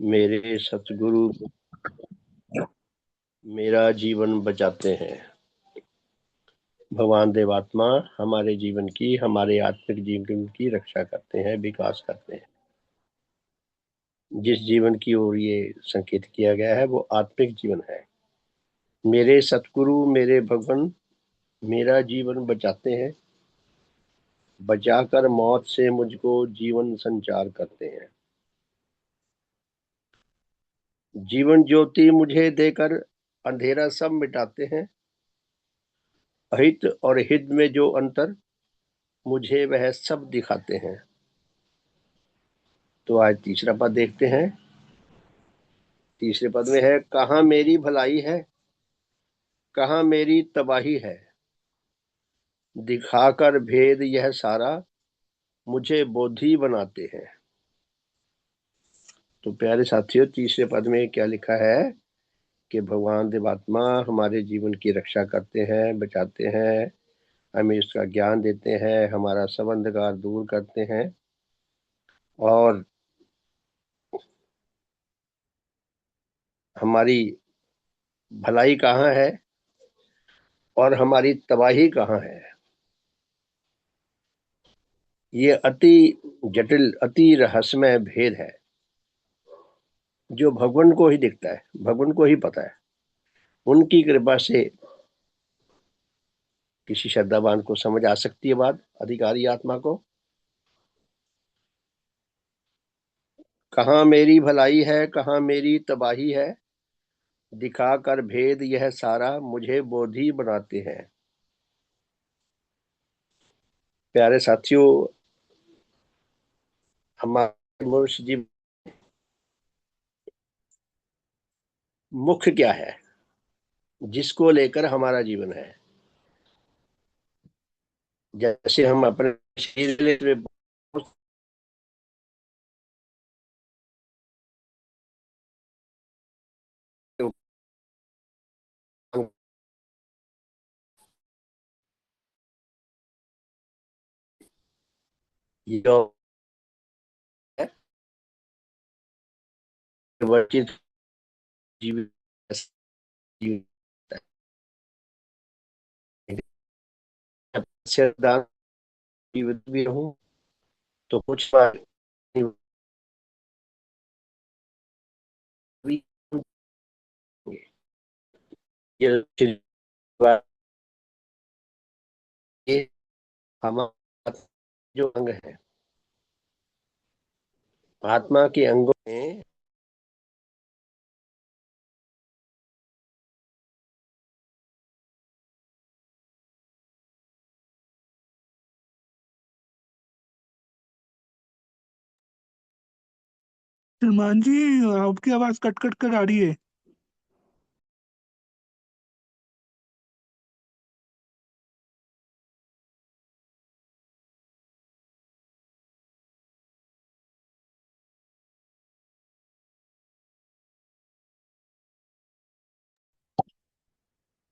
मेरे सतगुरु मेरा जीवन बचाते हैं। भगवान देवात्मा हमारे जीवन की, हमारे आत्मिक जीवन की रक्षा करते हैं, विकास करते हैं। जिस जीवन की ओर ये संकेत किया गया है वो आत्मिक जीवन है। मेरे सतगुरु मेरे भगवान मेरा जीवन बचाते हैं, बचाकर मौत से मुझको जीवन संचार करते हैं। जीवन ज्योति मुझे देकर अंधेरा सब मिटाते हैं। अहित और हित में जो अंतर मुझे वह सब दिखाते हैं। तो आज तीसरा पद देखते हैं। तीसरे पद में है, कहाँ मेरी भलाई है, कहाँ मेरी तबाही है, दिखाकर भेद यह सारा मुझे बोधी बनाते हैं। तो प्यारे साथियों, तीसरे पद में क्या लिखा है कि भगवान देवात्मा हमारे जीवन की रक्षा करते हैं, बचाते हैं, हमें इसका ज्ञान देते हैं, हमारा सब अंधकार दूर करते हैं और हमारी भलाई कहाँ है और हमारी तबाही कहाँ है। ये अति जटिल, अति रहस्यमय भेद है जो भगवान को ही दिखता है, भगवान को ही पता है। उनकी कृपा से किसी श्रद्धावान को समझ आ सकती है बात, अधिकारी आत्मा को। कहाँ मेरी भलाई है, कहाँ मेरी तबाही है, दिखाकर भेद यह सारा मुझे बोधी बनाते हैं। प्यारे साथियों, हमारे मनुष्य जीवन मुख्य क्या है जिसको लेकर हमारा जीवन है। जैसे हम अपने शरीर में जो है वर्जित जीवन श्रद्धा जीवित भी रहूं तो कुछ बार भी ये ये हमारा जो अंग है, आत्मा के अंगों में सलमान जी, आपकी आवाज कट कट कर आ रही है।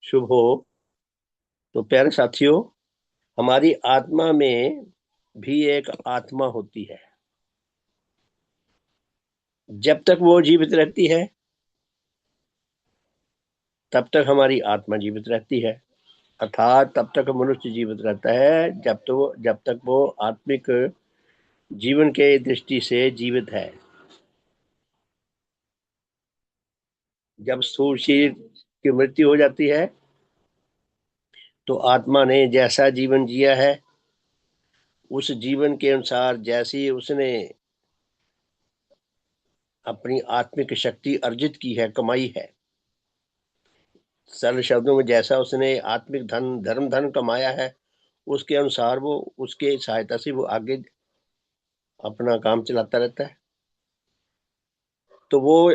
शुभ हो। तो प्यारे साथियों, हमारी आत्मा में भी एक आत्मा होती है। जब तक वो जीवित रहती है तब तक हमारी आत्मा जीवित रहती है, अर्थात तब तक मनुष्य जीवित रहता है जब तक वो आत्मिक जीवन के दृष्टि से जीवित है। जब स्थूल शरीर की मृत्यु हो जाती है तो आत्मा ने जैसा जीवन जिया है उस जीवन के अनुसार जैसी उसने अपनी आत्मिक शक्ति अर्जित की है, कमाई है, सरल शब्दों में जैसा उसने आत्मिक धन, धर्म धन कमाया है, उसके अनुसार वो, उसके सहायता से वो आगे अपना काम चलाता रहता है। तो वो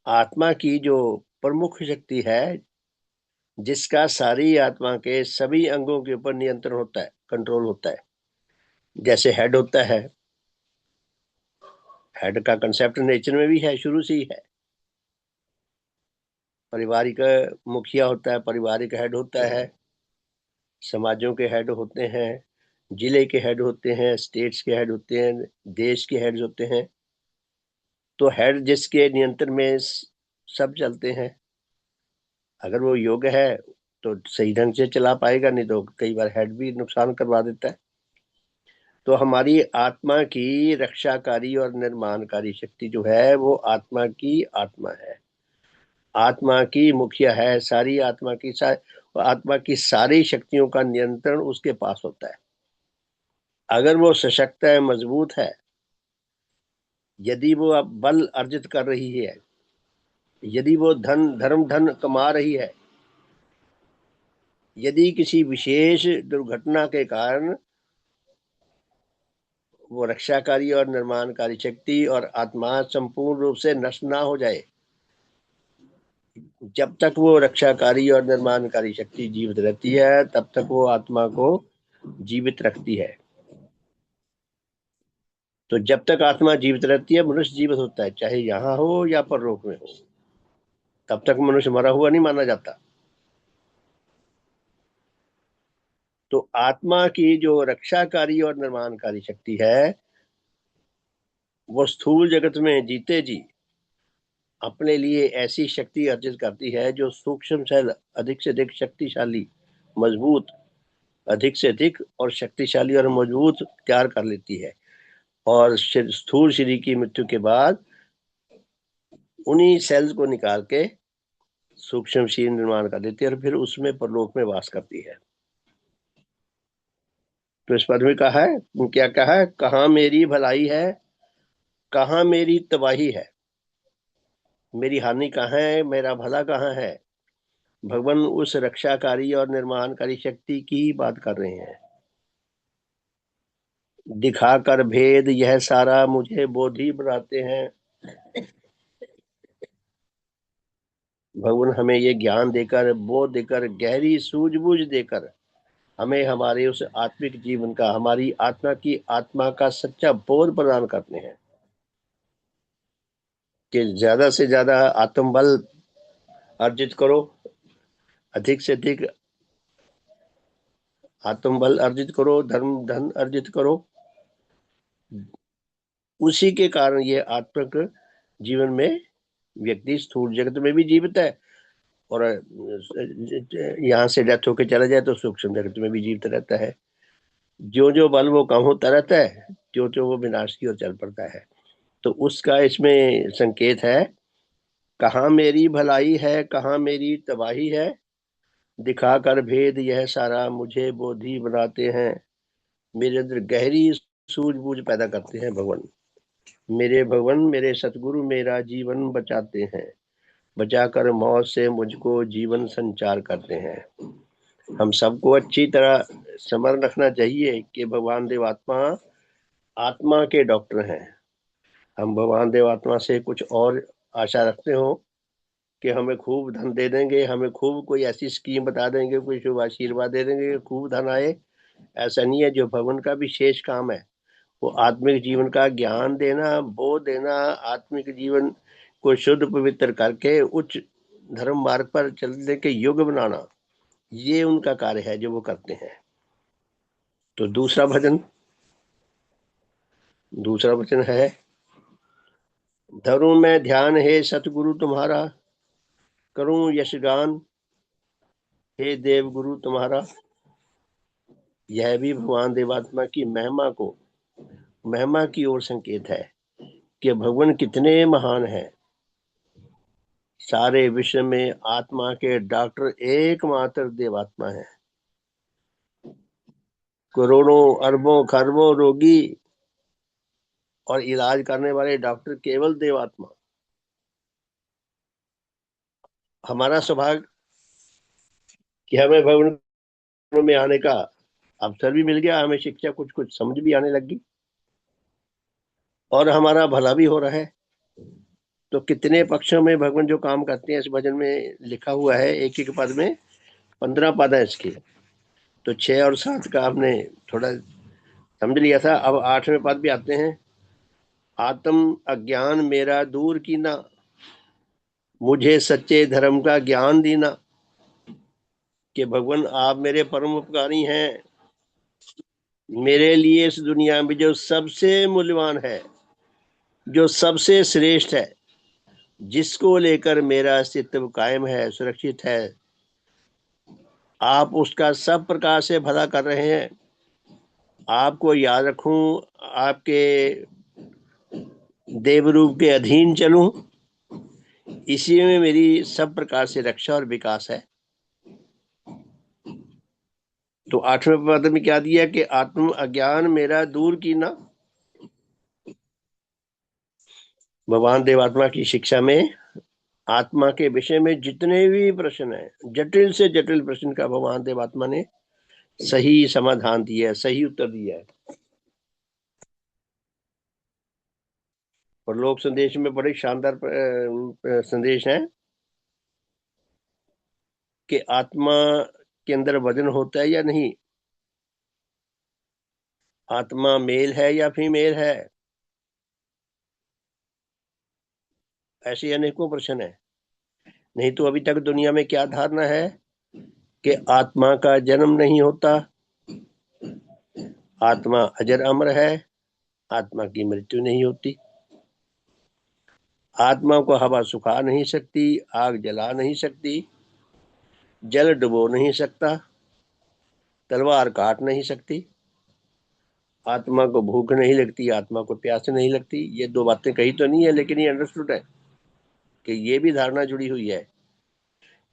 आत्मा की जो प्रमुख शक्ति है, जिसका सारी आत्मा के सभी अंगों के ऊपर नियंत्रण होता है, कंट्रोल होता है। जैसे हेड होता है, हेड का कंसेप्ट नेचर में भी है, शुरू से ही है। पारिवारिक मुखिया होता है, पारिवारिक हेड होता है, समाजों के हेड होते हैं, जिले के हेड होते हैं, स्टेट्स के हेड होते हैं, देश के हेड होते हैं। तो हेड जिसके नियंत्रण में सब चलते हैं, अगर वो योग्य है तो सही ढंग से चला पाएगा, नहीं तो कई बार हेड भी नुकसान करवा देता है। तो हमारी आत्मा की रक्षाकारी और निर्माणकारी शक्ति जो है वो आत्मा की आत्मा है, आत्मा की मुखिया है, सारी आत्मा की सारी शक्तियों का नियंत्रण उसके पास होता है। अगर वो सशक्त है, मजबूत है, यदि वो अब बल अर्जित कर रही है, यदि वो धन कमा रही है, यदि किसी विशेष दुर्घटना के कारण वो रक्षाकारी और निर्माणकारी शक्ति और आत्मा संपूर्ण रूप से नष्ट ना हो जाए, जब तक वो रक्षाकारी और निर्माणकारी शक्ति जीवित रहती है तब तक वो आत्मा को जीवित रखती है। तो जब तक आत्मा जीवित रहती है मनुष्य जीवित होता है, चाहे यहाँ हो या परलोक में हो, तब तक मनुष्य मरा हुआ नहीं माना जाता। तो आत्मा की जो रक्षाकारी और निर्माणकारी शक्ति है वो स्थूल जगत में जीते जी अपने लिए ऐसी शक्ति अर्जित करती है जो सूक्ष्म सेल अधिक से अधिक शक्तिशाली, मजबूत, अधिक से अधिक और शक्तिशाली और मजबूत तैयार कर लेती है, और स्थूल शरीर की मृत्यु के बाद उन्हीं सेल्स को निकाल के सूक्ष्म शरीर निर्माण कर देती है और फिर उसमें परलोक में वास करती है। तो इस पद में कहा है, क्या कहा है, कहाँ मेरी भलाई है, कहाँ मेरी तबाही है, मेरी हानि कहाँ है, मेरा भला कहाँ है। भगवान उस रक्षाकारी और निर्माणकारी शक्ति की बात कर रहे हैं। दिखाकर भेद यह सारा मुझे बोधी बनाते हैं। भगवान हमें ये ज्ञान देकर, बोध देकर, गहरी सूझबूझ देकर हमें हमारे उस आत्मिक जीवन का, हमारी आत्मा की आत्मा का सच्चा बोध प्रदान करते हैं कि ज्यादा से ज्यादा आत्मबल अर्जित करो, अधिक से अधिक आत्मबल अर्जित करो, धन अर्जित करो। उसी के कारण ये आत्मिक जीवन में व्यक्ति स्थूल जगत में भी जीवित है, और यहाँ से डेथ होकर चला जाए तो सूक्ष्म जगत में भी जीवित रहता है। जो जो बल वो कम होता रहता है, जो जो वो विनाश की ओर चल पड़ता है। तो उसका इसमें संकेत है, कहाँ मेरी भलाई है, कहाँ मेरी तबाही है, दिखाकर भेद यह सारा मुझे बोधी बनाते हैं। मेरे अंदर गहरी सूझबूझ पैदा करते हैं भगवान। मेरे भगवान, मेरे सतगुरु मेरा जीवन बचाते हैं, बचाकर मौत से मुझको जीवन संचार करते हैं। हम सबको अच्छी तरह स्मरण रखना चाहिए कि भगवान देव आत्मा आत्मा के डॉक्टर हैं। हम भगवान देव आत्मा से कुछ और आशा रखते हो कि हमें खूब धन दे देंगे, हमें खूब कोई ऐसी स्कीम बता देंगे, कोई शुभ आशीर्वाद दे देंगे कि खूब धन आए। ऐसा नहीं है। जो भगवान का विशेष काम है वो आत्मिक जीवन का ज्ञान देना, बोध देना, आत्मिक जीवन को शुद्ध पवित्र करके उच्च धर्म मार्ग पर चलने के योग्य बनाना, ये उनका कार्य है जो वो करते हैं। तो दूसरा वचन है, धरूं मैं ध्यान हे सतगुरु तुम्हारा, करूं यशगान हे देव गुरु तुम्हारा। यह भी भगवान देवात्मा की महिमा की ओर संकेत है कि भगवान कितने महान हैं। सारे विश्व में आत्मा के डॉक्टर एकमात्र देवात्मा है। करोड़ों अरबों खरबों रोगी और इलाज करने वाले डॉक्टर केवल देवात्मा। हमारा सौभाग्य कि हमें भवन में आने का अवसर भी मिल गया, हमें शिक्षा कुछ कुछ समझ भी आने लगी और हमारा भला भी हो रहा है। तो कितने पक्षों में भगवान जो काम करते हैं इस भजन में लिखा हुआ है। एक एक पद में 15 पद है इसके। तो 6 और 7 का आपने थोड़ा समझ लिया था। अब 8वें पद भी आते हैं। आत्म अज्ञान मेरा दूर कीना, मुझे सच्चे धर्म का ज्ञान दीना। कि भगवान आप मेरे परम उपकारी हैं, मेरे लिए इस दुनिया में जो सबसे मूल्यवान है जो सबसे श्रेष्ठ है, जिसको लेकर मेरा अस्तित्व कायम है, सुरक्षित है, आप उसका सब प्रकार से भला कर रहे हैं। आपको याद रखूं, आपके देवरूप के अधीन चलूं, इसी में मेरी सब प्रकार से रक्षा और विकास है। तो 8वें पद में क्या दिया कि आत्म अज्ञान मेरा दूर की ना। भगवान देवात्मा की शिक्षा में आत्मा के विषय में जितने भी प्रश्न हैं, जटिल से जटिल प्रश्न का भगवान देवात्मा ने सही समाधान दिया है, सही उत्तर दिया है। और लोक संदेश में बड़े शानदार संदेश है कि आत्मा के अंदर वजन होता है या नहीं, आत्मा मेल है या फीमेल है, ऐसे अनेकों प्रश्न है। नहीं तो अभी तक दुनिया में क्या धारणा है कि आत्मा का जन्म नहीं होता, आत्मा अजर अमर है, आत्मा की मृत्यु नहीं होती, आत्मा को हवा सुखा नहीं सकती, आग जला नहीं सकती, जल डुबो नहीं सकता, तलवार काट नहीं सकती, आत्मा को भूख नहीं लगती, आत्मा को प्यास नहीं लगती। ये दो बातें कही तो नहीं है, लेकिन ये अंडरस्टूड है कि ये भी धारणा जुड़ी हुई है।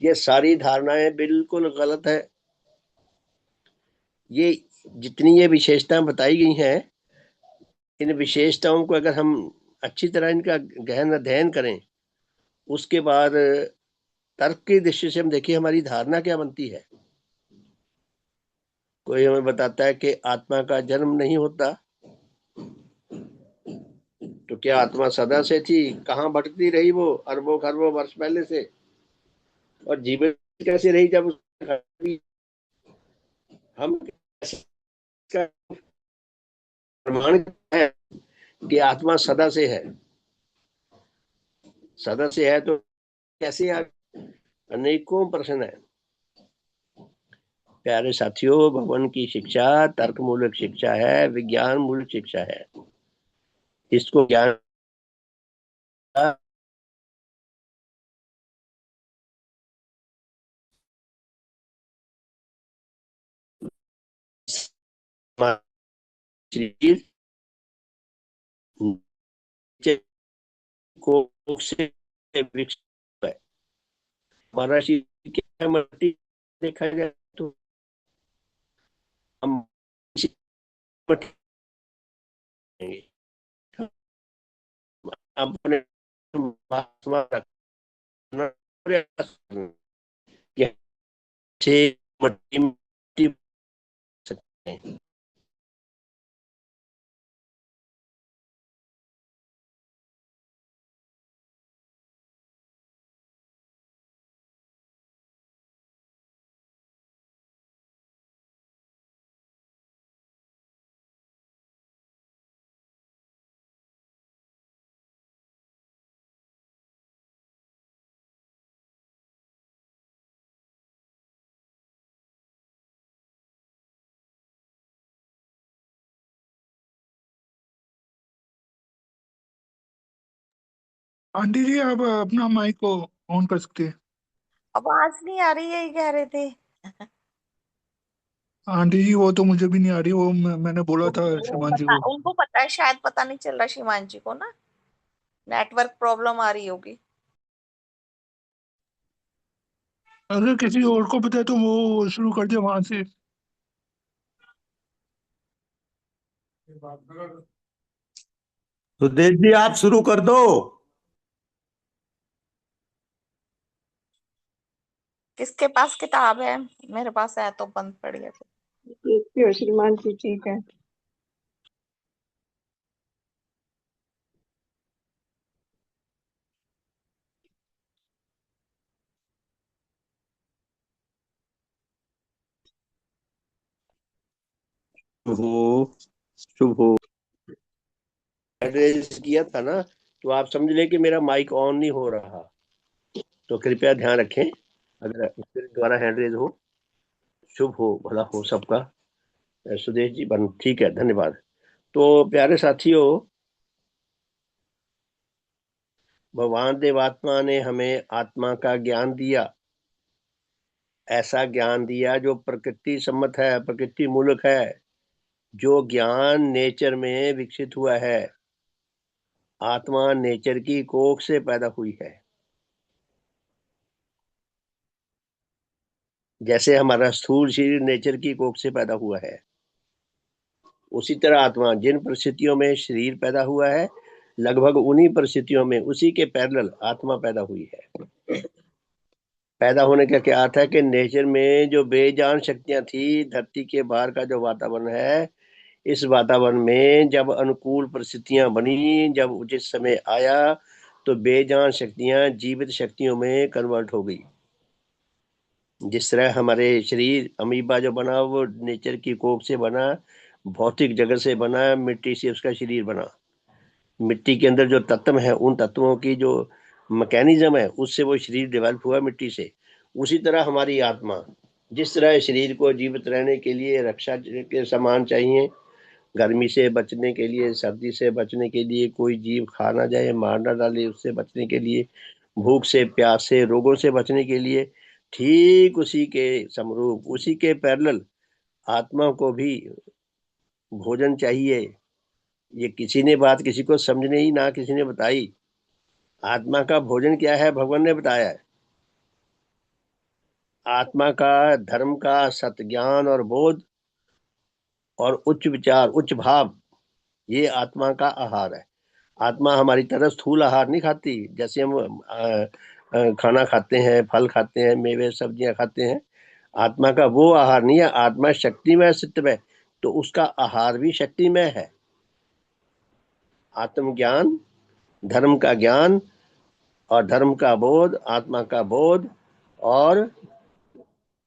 ये सारी धारणाएं बिल्कुल गलत है। ये जितनी ये विशेषताएं बताई गई हैं, इन विशेषताओं को अगर हम अच्छी तरह इनका गहन अध्ययन करें, उसके बाद तर्क की दृष्टि से हम देखिए हमारी धारणा क्या बनती है। कोई हमें बताता है कि आत्मा का जन्म नहीं होता, तो क्या आत्मा सदा से थी? कहाँ भटकती रही वो अरबों खरबों वर्ष पहले से? और जीवित कैसे रही जब हम इसका प्रमाण है कि आत्मा सदा से है। सदा से है तो कैसे आ? अनेकों प्रश्न है। प्यारे साथियों, भगवान की शिक्षा तर्क मूलक शिक्षा है, विज्ञान मूलक शिक्षा है। इसको ज्ञान शरीर नीचे कोख से विकसित है। हमारा शरीर क्या मट्टी देखा जाए तो हम मट्टी अपने रखना मट्टी मट्टी सकते हैं। आंटी जी, आप अपना माइक को ऑन कर सकते हैं। आवाज नहीं आ रही है, ये कह रहे थे। आंटी जी, वो तो मुझे भी नहीं आ रही, वो मैंने बोला था श्रीमान जी को। उनको पता है, शायद पता नहीं चल रहा शिवान जी को ना, नेटवर्क प्रॉब्लम आ रही होगी। अगर किसी और को पता है तो वो शुरू कर दे वहां से। सुदेश जी, आप शुरू कर दो। किसके पास किताब है? मेरे पास है तो बंद पड़ी है। देखती हो श्रीमान जी, ठीक है। शुभ हो, शुभ हो। एड्रेस किया था ना, तो आप समझ लें कि मेरा माइक ऑन नहीं हो रहा, तो कृपया ध्यान रखें अगर मेरे द्वारा हैंड रेज हो। शुभ हो, भला हो सबका। सुदेश जी बन ठीक है, धन्यवाद। तो प्यारे साथियों, भगवान देवात्मा ने हमें आत्मा का ज्ञान दिया, ऐसा ज्ञान दिया जो प्रकृति सम्मत है, प्रकृति मूलक है, जो ज्ञान नेचर में विकसित हुआ है। आत्मा नेचर की कोख से पैदा हुई है। जैसे हमारा स्थूल शरीर नेचर की कोख से पैदा हुआ है, उसी तरह आत्मा जिन परिस्थितियों में शरीर पैदा हुआ है, लगभग उन्हीं परिस्थितियों में उसी के पैरेलल आत्मा पैदा हुई है। पैदा होने का क्या अर्थ है कि नेचर में जो बेजान शक्तियां थी, धरती के बाहर का जो वातावरण है, इस वातावरण में जब अनुकूल परिस्थितियां बनी, जब उचित समय आया, तो बेजान शक्तियां जीवित शक्तियों में कन्वर्ट हो गई। जिस तरह हमारे शरीर अमीबा जो बना वो नेचर की कोख से बना, भौतिक जगत से बना, मिट्टी से उसका शरीर बना। मिट्टी के अंदर जो तत्व है, उन तत्वों की जो मैकेनिज्म है, उससे वो शरीर डेवलप हुआ मिट्टी से। उसी तरह हमारी आत्मा, जिस तरह शरीर को जीवित रहने के लिए रक्षा के सामान चाहिए, गर्मी से बचने के लिए, सर्दी से बचने के लिए, कोई जीव खा ना जाए, मार ना डाले, उससे बचने के लिए, भूख से, प्यास से, रोगों से बचने के लिए, ठीक उसी के समरूप, उसी के पैरेलल आत्मा को भी भोजन चाहिए। ये किसी ने बात किसी को समझ नहीं, ना किसी ने बताई। आत्मा का भोजन क्या है, भगवान ने बताया है। आत्मा का धर्म का सत्य ज्ञान और बोध और उच्च विचार, उच्च भाव, ये आत्मा का आहार है। आत्मा हमारी तरह स्थूल आहार नहीं खाती। जैसे हम खाना खाते हैं, फल खाते हैं, मेवे सब्जियां खाते हैं, आत्मा का वो आहार नहीं है। आत्मा शक्तिमय सत्यमय, तो उसका आहार भी शक्तिमय है। आत्मज्ञान, धर्म का ज्ञान और धर्म का बोध, आत्मा का बोध और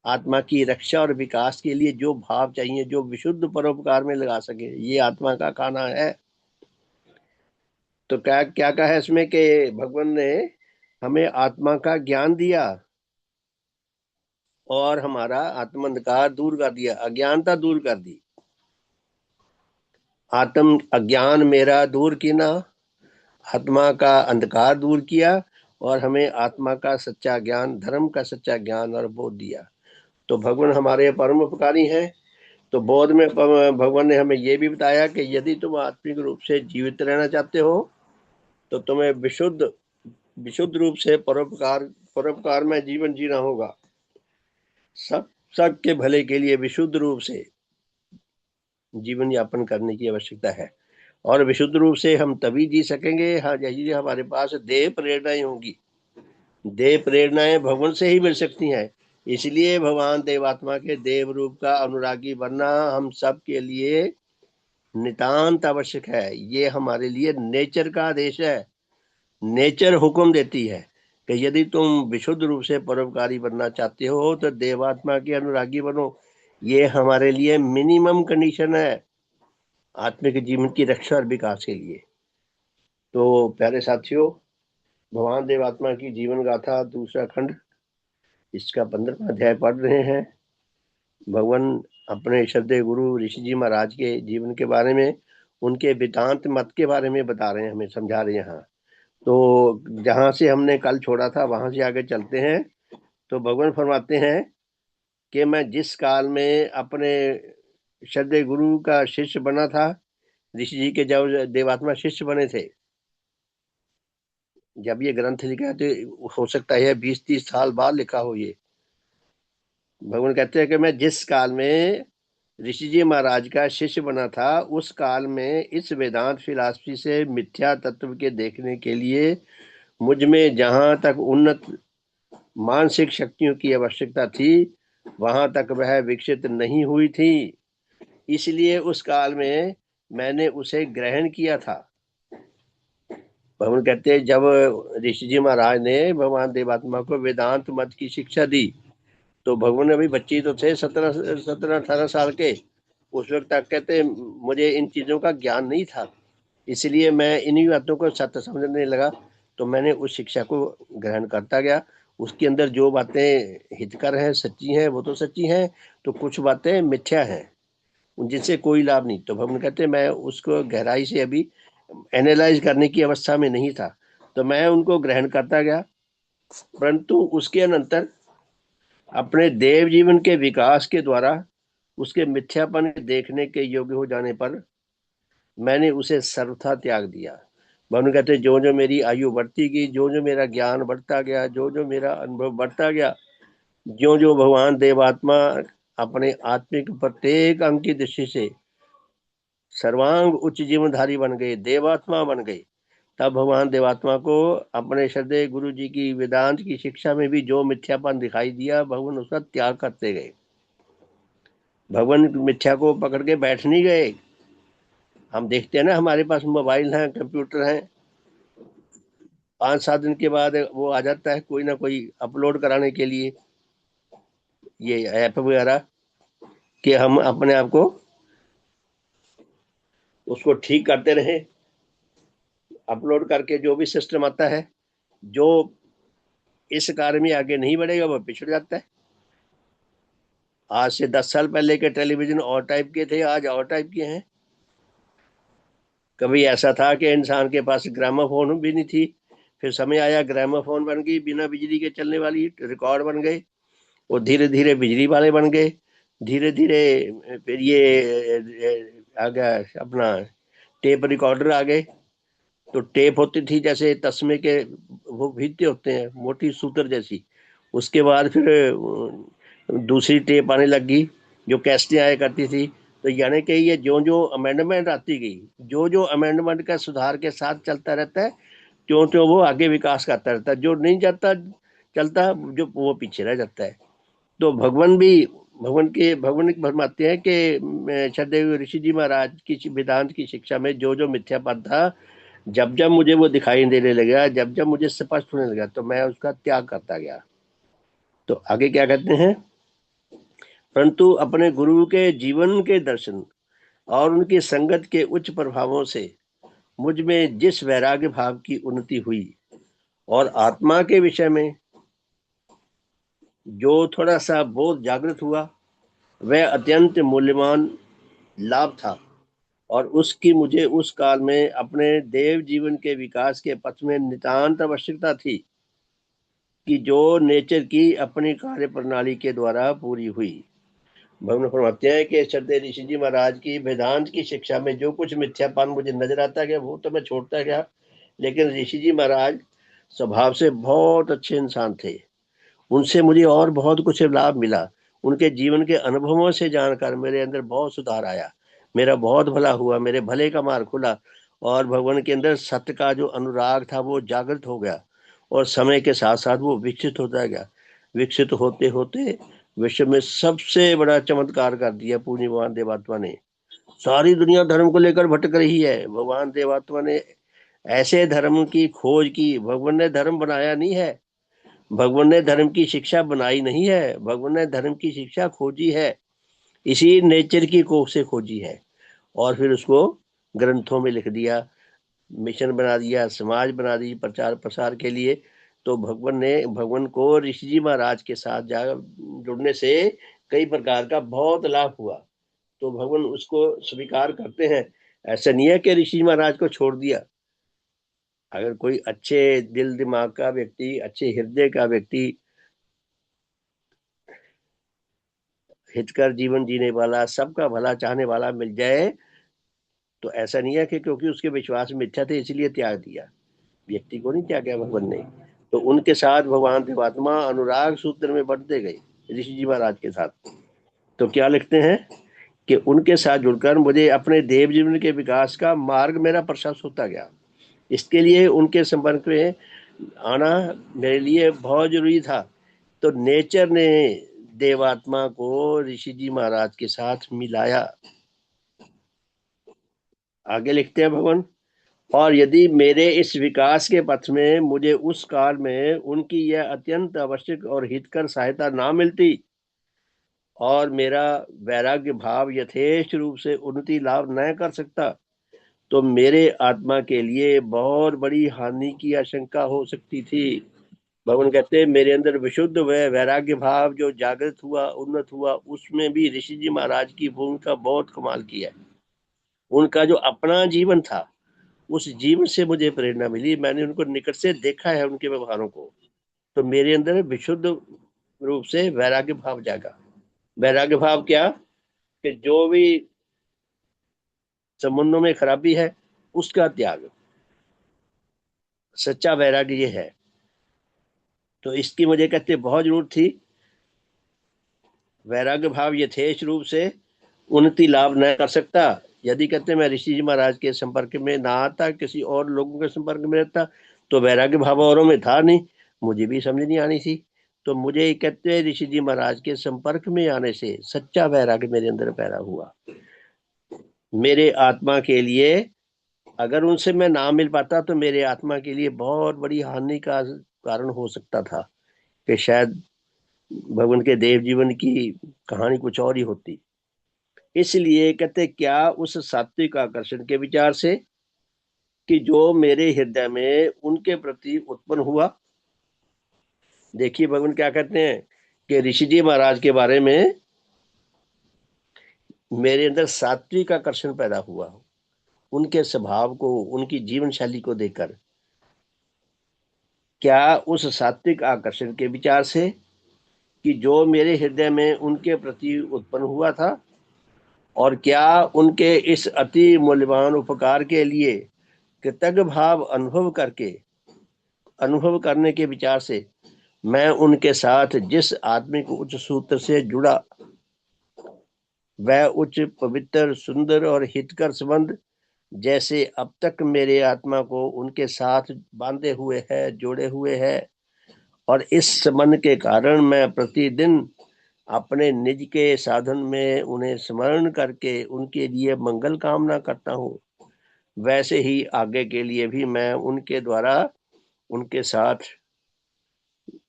आत्मा की रक्षा और विकास के लिए जो भाव चाहिए, जो विशुद्ध परोपकार में लगा सके, ये आत्मा का खाना है। तो क्या क्या कहा है इसमें कि भगवान ने हमें आत्मा का ज्ञान दिया और हमारा आत्म अंधकार दूर कर दिया, अज्ञानता दूर कर दी। आत्म अज्ञान मेरा दूर किया, आत्मा का अंधकार दूर किया और हमें आत्मा का सच्चा ज्ञान, धर्म का सच्चा ज्ञान और बोध दिया। तो भगवान हमारे परम उपकारी हैं। तो बोध में भगवान ने हमें ये भी बताया कि यदि तुम आत्मिक रूप से जीवित रहना चाहते हो, तो तुम्हें विशुद्ध रूप से परोपकार में जीवन जीना होगा। सबके भले के लिए विशुद्ध रूप से जीवन यापन करने की आवश्यकता है। और विशुद्ध रूप से हम तभी जी सकेंगे यदि हमारे पास देह प्रेरणाएं होंगी। देह प्रेरणाएं भगवान से ही मिल सकती हैं। इसलिए भगवान देवात्मा के देव रूप का अनुरागी बनना हम सब के लिए नितांत आवश्यक है। ये हमारे लिए नेचर का आदेश है। नेचर हुक्म देती है कि यदि तुम विशुद्ध रूप से परोपकारी बनना चाहते हो तो देवात्मा के अनुरागी बनो। ये हमारे लिए मिनिमम कंडीशन है आत्मिक जीवन की रक्षा और विकास के लिए। तो प्यारे साथियों, भगवान देवात्मा की जीवन गाथा दूसरा खंड, इसका 15वां अध्याय पढ़ रहे हैं। भगवान अपने श्रद्धेय गुरु ऋषि जी महाराज के जीवन के बारे में, उनके वेदांत मत के बारे में बता रहे हैं, हमें समझा रहे हैं। यहाँ तो जहां से हमने कल छोड़ा था वहां से आगे चलते हैं। तो भगवान फरमाते हैं कि मैं जिस काल में अपने श्रद्धेय गुरु का शिष्य बना था, ऋषि जी के जब देवात्मा शिष्य बने थे, जब ये ग्रंथ लिखा है तो हो सकता है 20-30 साल बाद लिखा हो। ये भगवान कहते हैं कि मैं जिस काल में ऋषि जी महाराज का शिष्य बना था, उस काल में इस वेदांत फिलॉसफी से मिथ्या तत्व के देखने के लिए मुझ में जहां तक उन्नत मानसिक शक्तियों की आवश्यकता थी, वहां तक वह विकसित नहीं हुई थी। इसलिए उस काल में मैंने उसे ग्रहण किया था। भगवान कहते हैं जब ऋषि जी महाराज ने भगवान देवात्मा को वेदांत मत की शिक्षा दी, तो भगवान अभी बच्चे तो थे 17-18 साल के। उस वक्त तक कहते मुझे इन चीजों का ज्ञान नहीं था, इसलिए मैं इन्हीं बातों को सत्य समझने लगा। तो मैंने उस शिक्षा को ग्रहण करता गया। उसके अंदर जो बातें हितकर हैं, सच्ची हैं, वो तो सच्ची हैं, तो कुछ बातें मिथ्या हैं, जिनसे कोई लाभ नहीं। तो भगवान कहते मैं उसको गहराई से अभी एनालाइज करने की अवस्था में नहीं था। तो मैं उनको ग्रहण करता गया, परंतु उसके अनंतर अपने देव जीवन के विकास के द्वारा उसके मिथ्यापन देखने के योग्य हो जाने पर मैंने उसे सर्वथा त्याग दिया। भगवान कहते जो जो मेरी आयु बढ़ती गई, जो जो मेरा ज्ञान बढ़ता गया, जो जो मेरा अनुभव बढ़ता गया, जो जो भगवान देवात्मा अपने आत्मिक प्रत्येक अंग की दृष्टि से सर्वांग उच्च जीवनधारी बन गए, देवात्मा बन गए, तब भगवान देवात्मा को अपने श्रद्धेय गुरु जी की वेदांत की शिक्षा में भी जो मिथ्यापन दिखाई दिया, भगवान उसका त्याग करते गए। भगवान मिथ्या को पकड़ के बैठ नहीं गए। हम देखते हैं ना, हमारे पास मोबाइल हैं, कंप्यूटर हैं, 5-7 दिन के बाद वो आ जाता है कोई ना कोई अपलोड कराने के लिए, ये ऐप वगैरह, कि हम अपने आप को उसको ठीक करते रहे। अपलोड करके जो भी सिस्टम आता है, जो इस कार्य में आगे नहीं बढ़ेगा वो पिछड़ जाता है। आज से 10 साल पहले के टेलीविजन और टाइप के थे, आज और टाइप के हैं। कभी ऐसा था कि इंसान के पास ग्रामोफोन भी नहीं थी, फिर समय आया ग्रामोफोन बन गई, बिना बिजली के चलने वाली रिकॉर्ड बन गए, और धीरे धीरे बिजली वाले बन गए, धीरे धीरे फिर ये आ गया अपना टेप रिकॉर्डर आ गए। तो टेप होती थी जैसे तस्मे के वो भीते होते हैं, मोटी सूतर जैसी, उसके बाद फिर दूसरी टेप आने लगी जो कैसेटें आया करती थी। तो यानी कि ये जो जो अमेंडमेंट आती गई, जो जो अमेंडमेंट का सुधार के साथ चलता रहता है, त्यों त्यों वो आगे विकास करता रहता है। जो नहीं जाता चलता, जो वो पीछे रह जाता है। तो भगवान फरमाते हैं कि सदैव ऋषि जी महाराज की वेदांत की शिक्षा में जो जो मिथ्यापन था, जब जब मुझे वो दिखाई देने लगा, जब जब मुझे स्पष्ट होने लगा, तो मैं उसका त्याग करता गया। तो आगे क्या कहते हैं, परंतु अपने गुरु के जीवन के दर्शन और उनकी संगत के उच्च प्रभावों से मुझ में जिस वैराग्य भाव की उन्नति हुई और आत्मा के विषय में जो थोड़ा सा बोध जागृत हुआ, वह अत्यंत मूल्यवान लाभ था, और उसकी मुझे उस काल में अपने देव जीवन के विकास के पथ में नितांत आवश्यकता थी, कि जो नेचर की अपनी कार्य प्रणाली के द्वारा पूरी हुई। भगवान फरमाते हैं कि श्रद्धेय ऋषि जी महाराज की वेदांत की शिक्षा में जो कुछ मिथ्यापन मुझे नजर आता गया, वो तो मैं छोड़ता गया, लेकिन ऋषि जी महाराज स्वभाव से बहुत अच्छे इंसान थे, उनसे मुझे और बहुत कुछ लाभ मिला। उनके जीवन के अनुभवों से जानकर मेरे अंदर बहुत सुधार आया, मेरा बहुत भला हुआ, मेरे भले का मार्ग खुला, और भगवान के अंदर सत्य का जो अनुराग था वो जागृत हो गया, और समय के साथ साथ वो विकसित होता गया। विकसित होते होते विश्व में सबसे बड़ा चमत्कार कर दिया पूज्य भगवान देवात्मा ने। सारी दुनिया धर्म को लेकर भटक रही है, भगवान देवात्मा ने ऐसे धर्म की खोज की। भगवान ने धर्म बनाया नहीं है, भगवान ने धर्म की शिक्षा बनाई नहीं है, भगवान ने धर्म की शिक्षा खोजी है, इसी नेचर की कोख से खोजी है, और फिर उसको ग्रंथों में लिख दिया, मिशन बना दिया, समाज बना दी प्रचार प्रसार के लिए। तो भगवान को ऋषि जी महाराज के साथ जुड़ने से कई प्रकार का बहुत लाभ हुआ, तो भगवान उसको स्वीकार करते हैं। ऐसा नहीं है कि ऋषि महाराज को छोड़ दिया। अगर कोई अच्छे दिल दिमाग का व्यक्ति, अच्छे हृदय का व्यक्ति, हितकर जीवन जीने वाला, सबका भला चाहने वाला मिल जाए, तो ऐसा नहीं है कि क्योंकि उसके विश्वास में मिथ्या थे इसलिए त्याग दिया। व्यक्ति को नहीं त्यागा भगवान ने। तो उनके साथ भगवान देवात्मा अनुराग सूत्र में बढ़ते गए ऋषि जी महाराज के साथ। तो क्या लिखते हैं कि उनके साथ जुड़कर मुझे अपने देव जीवन के विकास का मार्ग मेरा प्रशस्त होता गया। इसके लिए उनके संपर्क में आना मेरे लिए बहुत जरूरी था। तो नेचर ने देवात्मा को ऋषि जी महाराज के साथ मिलाया। आगे लिखते हैं भगवान, और यदि मेरे इस विकास के पथ में मुझे उस काल में उनकी यह अत्यंत आवश्यक और हितकर सहायता ना मिलती, और मेरा वैराग्य भाव यथेष्ट रूप से उन्नति लाभ न कर सकता, तो मेरे आत्मा के लिए बहुत बड़ी हानि की आशंका हो सकती थी। भगवान कहते हैं मेरे अंदर विशुद्ध व वैराग्य भाव जो जागृत हुआ, उन्नत हुआ, उसमें भी ऋषि जी महाराज की भूमिका बहुत कमाल की है। उनका जो अपना जीवन था उस जीवन से मुझे प्रेरणा मिली, मैंने उनको निकट से देखा है, उनके व्यवहारों को, तो मेरे अंदर विशुद्ध रूप से वैराग्य भाव जागा। वैराग्य भाव क्या? कि जो भी संबंधों में खराबी है उसका त्याग, सच्चा वैराग्य ये है। तो इसकी मुझे कहते बहुत जरूरत थी। वैराग्य भाव यथेच रूप से उन्नति लाभ न कर सकता यदि कहते मैं ऋषि जी महाराज के संपर्क में ना आता, किसी और लोगों के संपर्क में रहता, तो वैराग्य भाव औरों में था नहीं, मुझे भी समझ नहीं आनी थी। तो मुझे कहते हैं ऋषि जी महाराज के संपर्क में आने से सच्चा वैराग्य मेरे अंदर पैदा हुआ। मेरे आत्मा के लिए अगर उनसे मैं ना मिल पाता तो मेरे आत्मा के लिए बहुत बड़ी हानि का कारण हो सकता था, कि शायद भगवान के देव जीवन की कहानी कुछ और ही होती। इसलिए कहते क्या उस सात्विक आकर्षण के विचार से कि जो मेरे हृदय में उनके प्रति उत्पन्न हुआ। देखिए भगवान क्या कहते हैं कि ऋषि जी महाराज के बारे में मेरे अंदर सात्विक आकर्षण पैदा हुआ, उनके स्वभाव को, उनकी जीवन शैली को देखकर। क्या उस सात्विक आकर्षण के विचार से कि जो मेरे हृदय में उनके प्रति उत्पन्न हुआ था, और क्या उनके इस अति मूल्यवान उपकार के लिए कृतज्ञ भाव अनुभव करने के विचार से मैं उनके साथ जिस आत्मिक उच्च सूत्र से जुड़ा, वह उच्च पवित्र सुंदर और हितकर संबंध जैसे अब तक मेरे आत्मा को उनके साथ बांधे हुए है, जोड़े हुए है, और इस संबंध के कारण मैं प्रतिदिन अपने निज के साधन में उन्हें स्मरण करके उनके लिए मंगल कामना करता हूँ, वैसे ही आगे के लिए भी मैं उनके द्वारा उनके साथ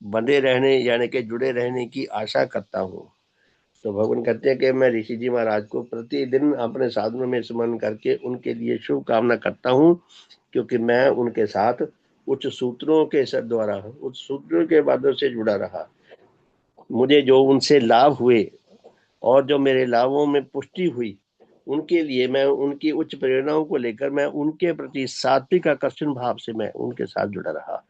बंधे रहने यानी कि जुड़े रहने की आशा करता हूँ। तो भगवान कहते हैं कि मैं ऋषि जी महाराज को प्रतिदिन अपने साधनों में स्मरण करके उनके लिए शुभ कामना करता हूँ, क्योंकि मैं उनके साथ उच्च सूत्रों के द्वारा उच्च सूत्रों के बादों से जुड़ा रहा। मुझे जो उनसे लाभ हुए और जो मेरे लाभों में पुष्टि हुई, उनके लिए मैं उनकी उच्च प्रेरणाओं को लेकर मैं उनके प्रति सात्विक आकर्षण भाव से मैं उनके साथ जुड़ा रहा,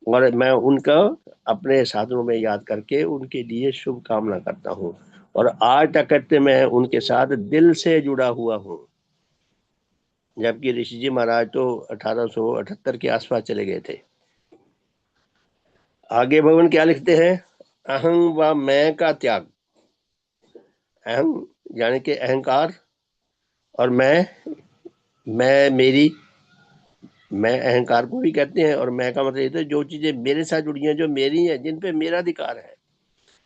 और मैं उनका अपने साधनों में याद करके उनके लिए शुभ कामना करता हूँ, और आज तक कहते मैं उनके साथ दिल से जुड़ा हुआ हूँ। जबकि ऋषि जी महाराज तो 1878 के आसपास चले गए थे। आगे भगवान क्या लिखते हैं? अहं व मैं का त्याग। अहं यानी कि अहंकार, और मैं मेरी, मैं अहंकार को भी कहते हैं, और मैं का मतलब ये तो जो चीजें मेरे साथ जुड़ी हैं, जो मेरी हैं, जिन पे मेरा अधिकार है,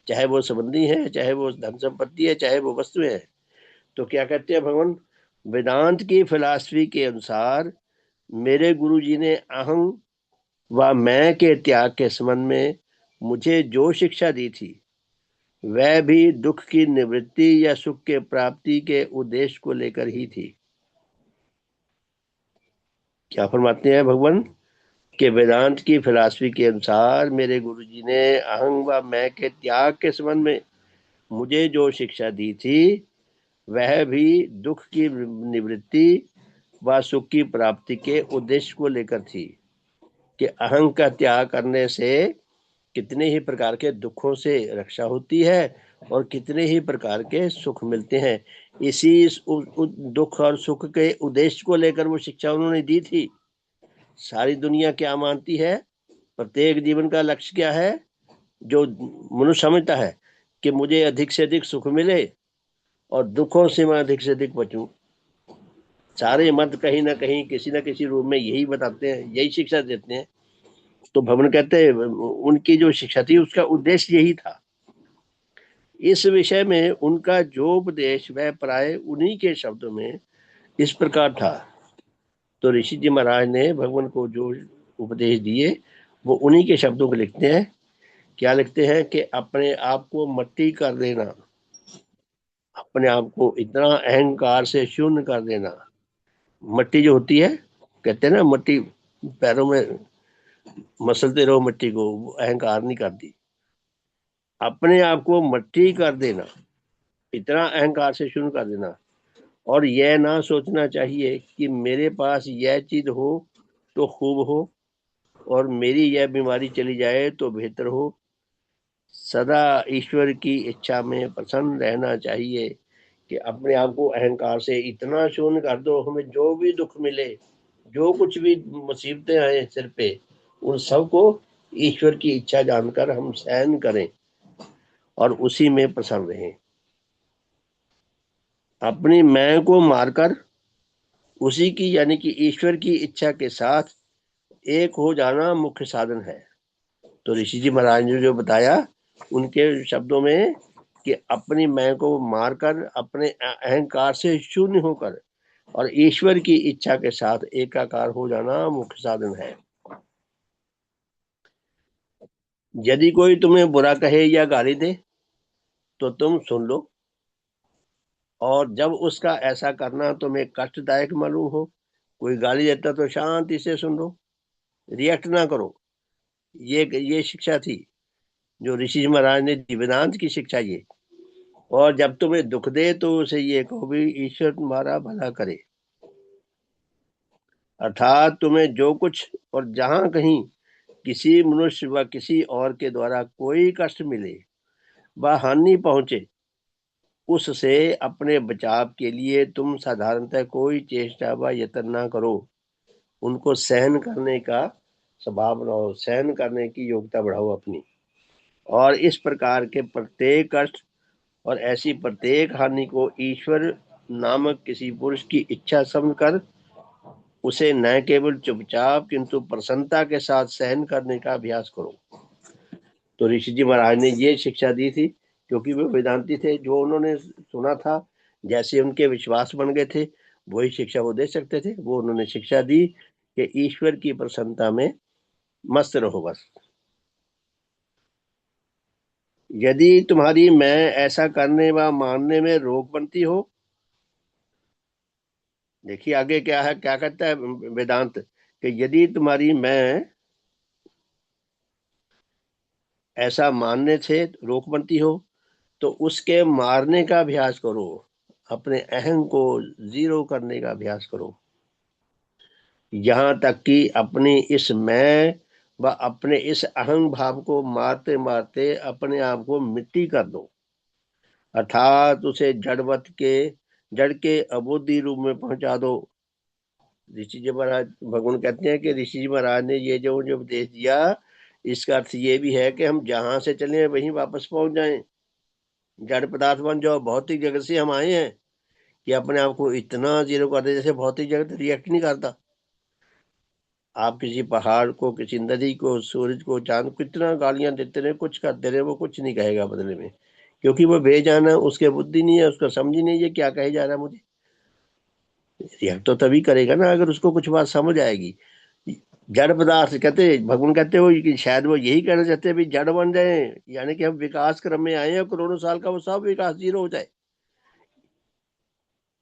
चाहे वो संबंधी है, चाहे वो धन संपत्ति है, चाहे वो वस्तुएं हैं। तो क्या कहते हैं भगवान? वेदांत की फिलॉसफी के अनुसार मेरे गुरु जी ने अहं व मैं के त्याग के संबंध में मुझे जो शिक्षा दी थी, वह भी दुख की निवृत्ति या सुख के प्राप्ति के उद्देश्य को लेकर ही थी। क्या फरमाते हैं भगवान? कि वेदांत की फिलॉसफी के अनुसार मेरे गुरुजी ने अहं व मैं के त्याग के संबंध में मुझे जो शिक्षा दी थी, वह भी दुख की निवृत्ति व सुख की प्राप्ति के उद्देश्य को लेकर थी। कि अहं का त्याग करने से कितने ही प्रकार के दुखों से रक्षा होती है और कितने ही प्रकार के सुख मिलते हैं। इसी दुख और सुख के उद्देश्य को लेकर वो शिक्षा उन्होंने दी थी। सारी दुनिया क्या मानती है? प्रत्येक जीवन का लक्ष्य क्या है? जो मनुष्य समझता है कि मुझे अधिक से अधिक सुख मिले और दुखों से मैं अधिक से अधिक बचूं। सारे मत कहीं ना कहीं किसी न किसी रूप में यही बताते हैं, यही शिक्षा देते हैं। तो भगवान कहते हैं उनकी जो शिक्षा थी उसका उद्देश्य यही था। इस विषय में उनका जो उपदेश वह प्राय उन्हीं के शब्दों में इस प्रकार था। तो ऋषि जी महाराज ने भगवान को जो उपदेश दिए वो उन्हीं के शब्दों को लिखते हैं। क्या लिखते हैं? कि अपने आप को मट्टी कर देना, अपने आप को इतना अहंकार से शून्य कर देना। मट्टी जो होती है, कहते हैं ना, मट्टी पैरों में मसलते रहो मट्टी को, वो अहंकार नहीं करती। अपने आप को मट्टी कर देना, इतना अहंकार से शून्य कर देना, और यह ना सोचना चाहिए कि मेरे पास यह चीज हो तो खूब हो और मेरी यह बीमारी चली जाए तो बेहतर हो। सदा ईश्वर की इच्छा में प्रसन्न रहना चाहिए कि अपने आप को अहंकार से इतना शून्य कर दो, हमें जो भी दुख मिले, जो कुछ भी मुसीबतें आए सिर पे, उन सबको ईश्वर की इच्छा जानकर हम सहन करें और उसी में प्रसन्न रहें। अपनी मैं को मारकर उसी की यानी कि ईश्वर की इच्छा के साथ एक हो जाना मुख्य साधन है। तो ऋषि जी महाराज ने जो बताया उनके शब्दों में कि अपनी मैं को मारकर अपने अहंकार से शून्य होकर और ईश्वर की इच्छा के साथ एकाकार हो जाना मुख्य साधन है। यदि कोई तुम्हें बुरा कहे या गाली दे तो तुम सुन लो, और जब उसका ऐसा करना तुम्हें कष्टदायक मालूम हो, कोई गाली देता तो शांति से सुन लो, रिएक्ट ना करो। ये शिक्षा थी जो ऋषि महाराज ने दी, वेदांत की शिक्षा ये। और जब तुम्हें दुख दे तो उसे ये कहो भी ईश्वर तुम्हारा भला करे। अर्थात तुम्हें जो कुछ और जहां कहीं किसी मनुष्य व किसी और के द्वारा कोई कष्ट मिले व हानि पहुंचे, उससे अपने बचाव के लिए तुम साधारणतः कोई चेष्टा व यत्न ना करो। उनको सहन करने का स्वभाव बनाओ, सहन करने की योग्यता बढ़ाओ अपनी। और इस प्रकार के प्रत्येक कष्ट और ऐसी प्रत्येक हानि को ईश्वर नामक किसी पुरुष की इच्छा समझकर उसे न केवल चुपचाप किंतु प्रसन्नता के साथ सहन करने का अभ्यास करो। तो ऋषि जी महाराज ने ये शिक्षा दी थी क्योंकि वे वेदांती थे। जो उन्होंने सुना था, जैसे उनके विश्वास बन गए थे, वही शिक्षा वो दे सकते थे। वो उन्होंने शिक्षा दी कि ईश्वर की प्रसन्नता में मस्त रहो बस। यदि तुम्हारी मैं ऐसा करने व मानने में रोक बनती हो, देखिए आगे क्या है, क्या कहता है वेदांत कि यदि तुम्हारी मैं ऐसा मानने से रोक बनती हो तो उसके मारने का अभ्यास करो, अपने अहं को जीरो करने का अभ्यास करो। यहाँ तक कि अपनी इस मैं व अपने इस अहं भाव को मारते मारते अपने आप को मिट्टी कर दो, अर्थात उसे जड़ के अबोधी रूप में पहुंचा दो। ऋषि जी महाराज भगवान कहते हैं कि ऋषि जी महाराज ने ये जो उपदेश दिया, इसका अर्थ ये भी है कि हम जहां से चले वहीं वापस पहुंच जाएं, जड़ पदार्थ बन जाओ। भौतिक जगत से हम आए हैं कि अपने आप को इतना जीरो कर दे जैसे भौतिक जगत रिएक्ट नहीं करता। आप किसी पहाड़ को, किसी नदी को, सूरज को, चांद को कितना गालियां देते रहे, कुछ करते रहे, वो कुछ नहीं कहेगा बदले में, क्योंकि वो बेजान है, उसके बुद्धि नहीं है, उसका समझ ही नहीं है क्या कहे जा रहा है मुझे। रिएक्ट तो तभी करेगा ना अगर उसको कुछ बात समझ आएगी। जड़ पदार्थ कहते, भगवान कहते हो कि शायद वो यही कहना चाहते हैं भी जड़ बन जाए, यानी कि हम विकास क्रम में आए हैं, करोड़ों साल का वो सब विकास जीरो हो जाए।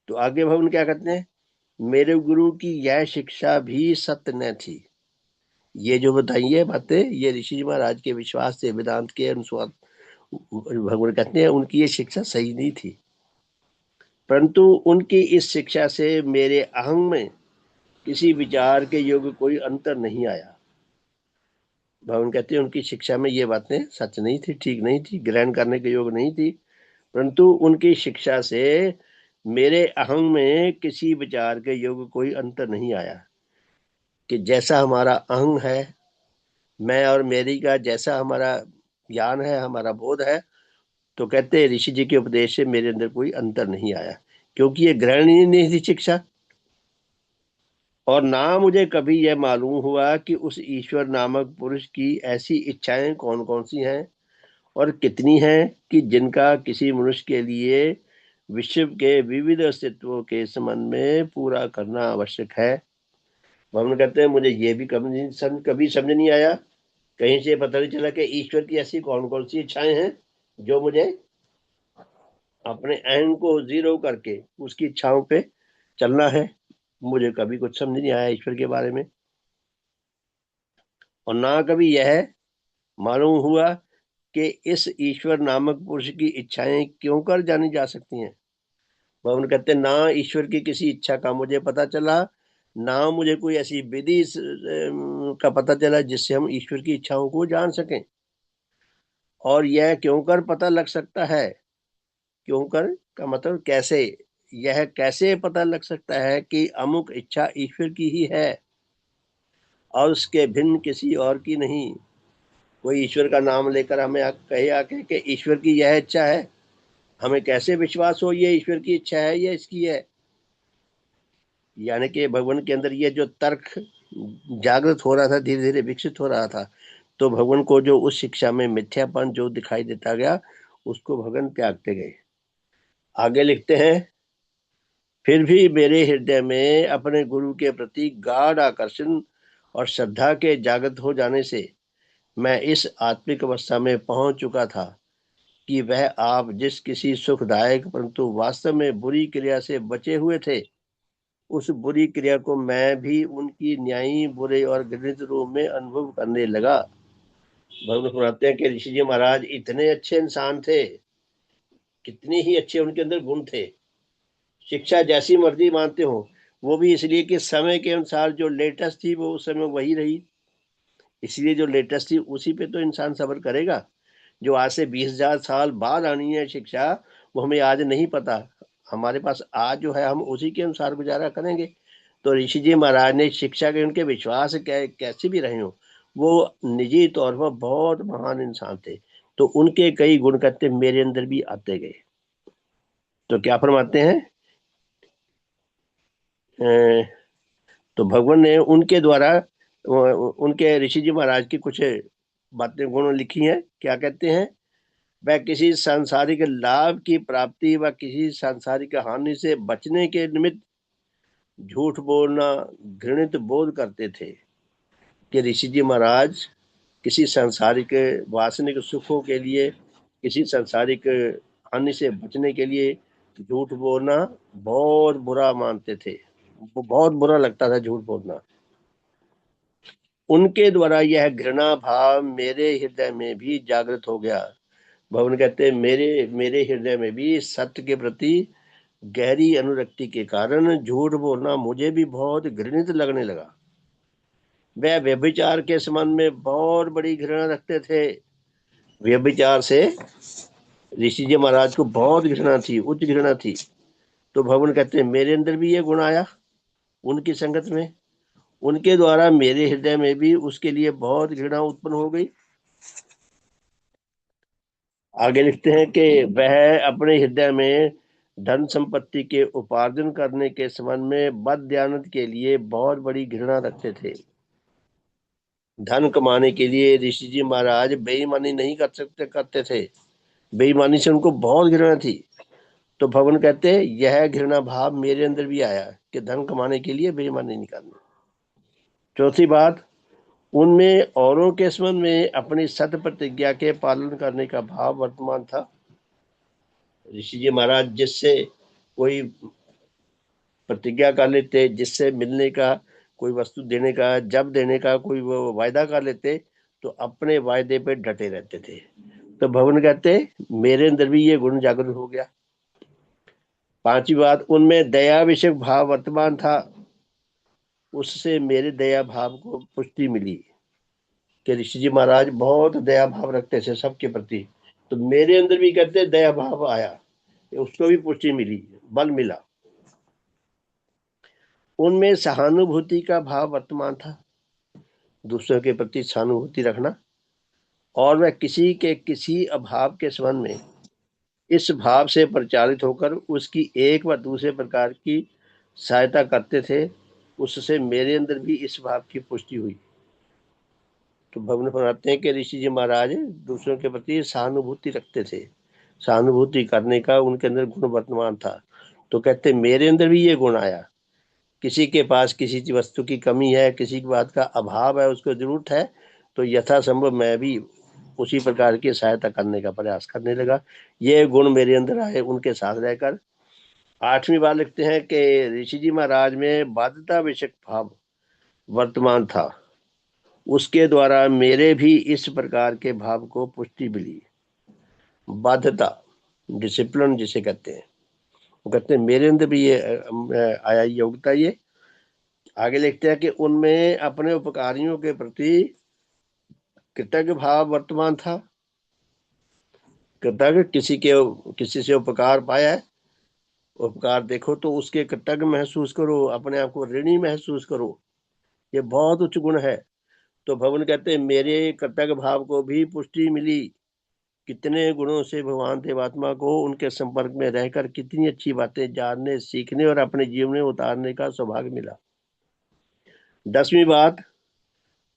तो आगे भगवान क्या कहते हैं, मेरे गुरु की यह शिक्षा भी सत्य न थी। ये जो बताई है बातें, ये ऋषि जी महाराज के विश्वास से वेदांत के अनुसार भगवान कहते हैं उनकी ये शिक्षा सही नहीं थी, परंतु उनकी इस शिक्षा से मेरे अहं में किसी विचार के योग्य कोई अंतर नहीं आया। भगवान कहते हैं उनकी शिक्षा में ये बातें सच नहीं थी, ठीक नहीं थी, ग्रहण करने के योग्य नहीं थी, परंतु उनकी शिक्षा से मेरे अहं में किसी विचार के योग्य कोई अंतर नहीं आया। कि जैसा हमारा अहं है, मैं और मेरी का जैसा हमारा ज्ञान है, हमारा बोध है, तो कहते हैं ऋषि जी के उपदेश से मेरे अंदर कोई अंतर नहीं आया, क्योंकि ये ग्रहण ही नहीं थी शिक्षा। और ना मुझे कभी यह मालूम हुआ कि उस ईश्वर नामक पुरुष की ऐसी इच्छाएं कौन कौन सी हैं और कितनी हैं कि जिनका किसी मनुष्य के लिए विश्व के विविध अस्तित्वों के संबंध में पूरा करना आवश्यक है। हम कहते हैं मुझे ये भी कभी समझ नहीं आया, कहीं से पता नहीं चला कि ईश्वर की ऐसी कौन कौन सी इच्छाएं हैं जो मुझे अपने अहं को जीरो करके उसकी इच्छाओं पे चलना है। मुझे कभी कुछ समझ नहीं आया ईश्वर के बारे में, और ना कभी यह मालूम हुआ कि इस ईश्वर नामक पुरुष की इच्छाएं क्यों कर जानी जा सकती हैं। भगवान कहते ना ईश्वर की किसी इच्छा का मुझे पता चला, ना मुझे कोई ऐसी विधि का पता चला जिससे हम ईश्वर की इच्छाओं को जान सकें। और यह क्यों कर पता लग सकता है? क्यों कर का मतलब कैसे, यह कैसे पता लग सकता है कि अमुक इच्छा ईश्वर की ही है और उसके भिन्न किसी और की नहीं। कोई ईश्वर का नाम लेकर हमें कहे आके कि ईश्वर की यह इच्छा है, हमें कैसे विश्वास हो ये ईश्वर की इच्छा है या इसकी है? यानी कि भगवान के अंदर ये जो तर्क जागृत हो रहा था, धीरे धीरे विकसित हो रहा था, तो भगवान को जो उस शिक्षा में मिथ्यापन जो दिखाई देता गया उसको भगवान त्यागते गए। आगे लिखते हैं, फिर भी मेरे हृदय में अपने गुरु के प्रति गाढ़ आकर्षण और श्रद्धा के जागृत हो जाने से मैं इस आत्मिक अवस्था में पहुंच चुका था कि वह आप जिस किसी सुखदायक परंतु वास्तव में बुरी क्रिया से बचे हुए थे, उस बुरी क्रिया को मैं भी उनकी न्यायी, बुरे और घृणित रूप में अनुभव करने लगा। भगवान सुनाते हैं कि ऋषि जी महाराज इतने अच्छे इंसान थे, कितने ही अच्छे उनके अंदर गुण थे। शिक्षा जैसी मर्जी मानते हो, वो भी इसलिए कि समय के अनुसार जो लेटेस्ट थी वो उस समय वही रही, इसलिए जो लेटेस्ट थी उसी पे तो इंसान सब्र करेगा। जो आज से 20,000 साल बाद आनी है शिक्षा, वो हमें आज नहीं पता। हमारे पास आज जो है हम उसी के अनुसार गुजारा करेंगे। तो ऋषि जी महाराज ने शिक्षा के उनके विश्वास कैसे भी रहे हो, वो निजी तौर पर बहुत महान इंसान थे। तो उनके कई गुण कहते मेरे अंदर भी आते गए। तो क्या फरमाते हैं, तो भगवान ने उनके द्वारा उनके ऋषि जी महाराज की कुछ बातें गुण लिखी हैं। क्या कहते हैं, वह किसी सांसारिक लाभ की प्राप्ति व किसी सांसारिक हानि से बचने के निमित्त झूठ बोलना घृणित बोध करते थे। कि ऋषि जी महाराज किसी सांसारिक वासनिक सुखों के लिए, किसी सांसारिक हानि से बचने के लिए झूठ बोलना बहुत बुरा मानते थे। वो बहुत बुरा लगता था झूठ बोलना। उनके द्वारा यह घृणा भाव मेरे हृदय में भी जागृत हो गया। भवन कहते हैं मेरे हृदय में भी सत्य के प्रति गहरी अनुरक्ति के कारण झूठ बोलना मुझे भी बहुत घृणित लगने लगा। वह व्यभिचार के संबंध में बहुत बड़ी घृणा रखते थे। व्यभिचार से ऋषि जी महाराज को बहुत घृणा थी, उच्च घृणा थी। तो भगवान कहते हैं मेरे अंदर भी ये गुण आया उनकी संगत में, उनके द्वारा मेरे हृदय में भी उसके लिए बहुत घृणा उत्पन्न हो गई। आगे लिखते हैं कि वह अपने हृदय में धन संपत्ति के उपार्जन करने के संबंध में बददयानत के लिए बहुत बड़ी घृणा रखते थे। धन कमाने के लिए ऋषि जी महाराज बेईमानी नहीं करते थे। बेईमानी से उनको बहुत घृणा थी। तो भगवान कहते हैं यह घृणा भाव मेरे अंदर भी आया कि धन कमाने के लिए बेईमानी नहीं करनी। चौथी बात, उनमें औरों के संबंध में अपनी सत्य प्रतिज्ञा के पालन करने का भाव वर्तमान था। ऋषि जी महाराज जिससे कोई प्रतिज्ञा कर लेते, जिससे मिलने का, कोई वस्तु देने का, जब देने का कोई वो वायदा कर लेते, तो अपने वायदे पे डटे रहते थे। तो भगवान कहते मेरे अंदर भी ये गुण जागृत हो गया। पांचवी बात, उनमें दया विषय भाव वर्तमान था, उससे मेरे दया भाव को पुष्टि मिली। कि ऋषि जी महाराज बहुत दया भाव रखते थे सबके प्रति, तो मेरे अंदर भी कहते दया भाव आया, उसको भी पुष्टि मिली, बल मिला। उनमें सहानुभूति का भाव वर्तमान था, दूसरों के प्रति सहानुभूति रखना, और वह किसी के किसी अभाव के संबंध में इस भाव से परिचालित होकर उसकी एक व दूसरे प्रकार की सहायता करते थे। उससे मेरे अंदर भी इस भाव की पुष्टि हुई। तो भगवान फरमाते हैं कि ऋषि जी महाराज दूसरों के प्रति सहानुभूति रखते थे, सहानुभूति करने का उनके अंदर गुण वर्तमान था। तो कहते मेरे अंदर भी ये गुण आया। किसी के पास किसी वस्तु की कमी है, किसी की बात का अभाव है, उसको जरूरत है, तो यथासंभव मैं भी उसी प्रकार की सहायता करने का प्रयास करने लगा। ये गुण मेरे अंदर आए उनके साथ रहकर। आठवीं बार लिखते हैं कि ऋषि जी महाराज में बाध्यता विषयक भाव वर्तमान था, उसके द्वारा मेरे भी इस प्रकार के भाव को पुष्टि मिली। बाध्यता, डिसिप्लिन जिसे कहते हैं, वो कहते हैं मेरे अंदर भी ये आया योग्यता। ये आगे लिखते हैं कि उनमें अपने उपकारियों के प्रति कृतज्ञ भाव वर्तमान था। कृतज्ञ किसी से उपकार पाया है, उपकार देखो तो उसके कृतज्ञ महसूस करो, अपने आप को ऋणी महसूस करो। ये बहुत उच्च गुण है। तो भगवान कहते हैं मेरे कृतज्ञ भाव को भी पुष्टि मिली। कितने गुणों से भगवान देवात्मा को उनके संपर्क में रहकर कितनी अच्छी बातें जानने, सीखने और अपने जीवन में उतारने का सौभाग्य मिला। 10वीं बात,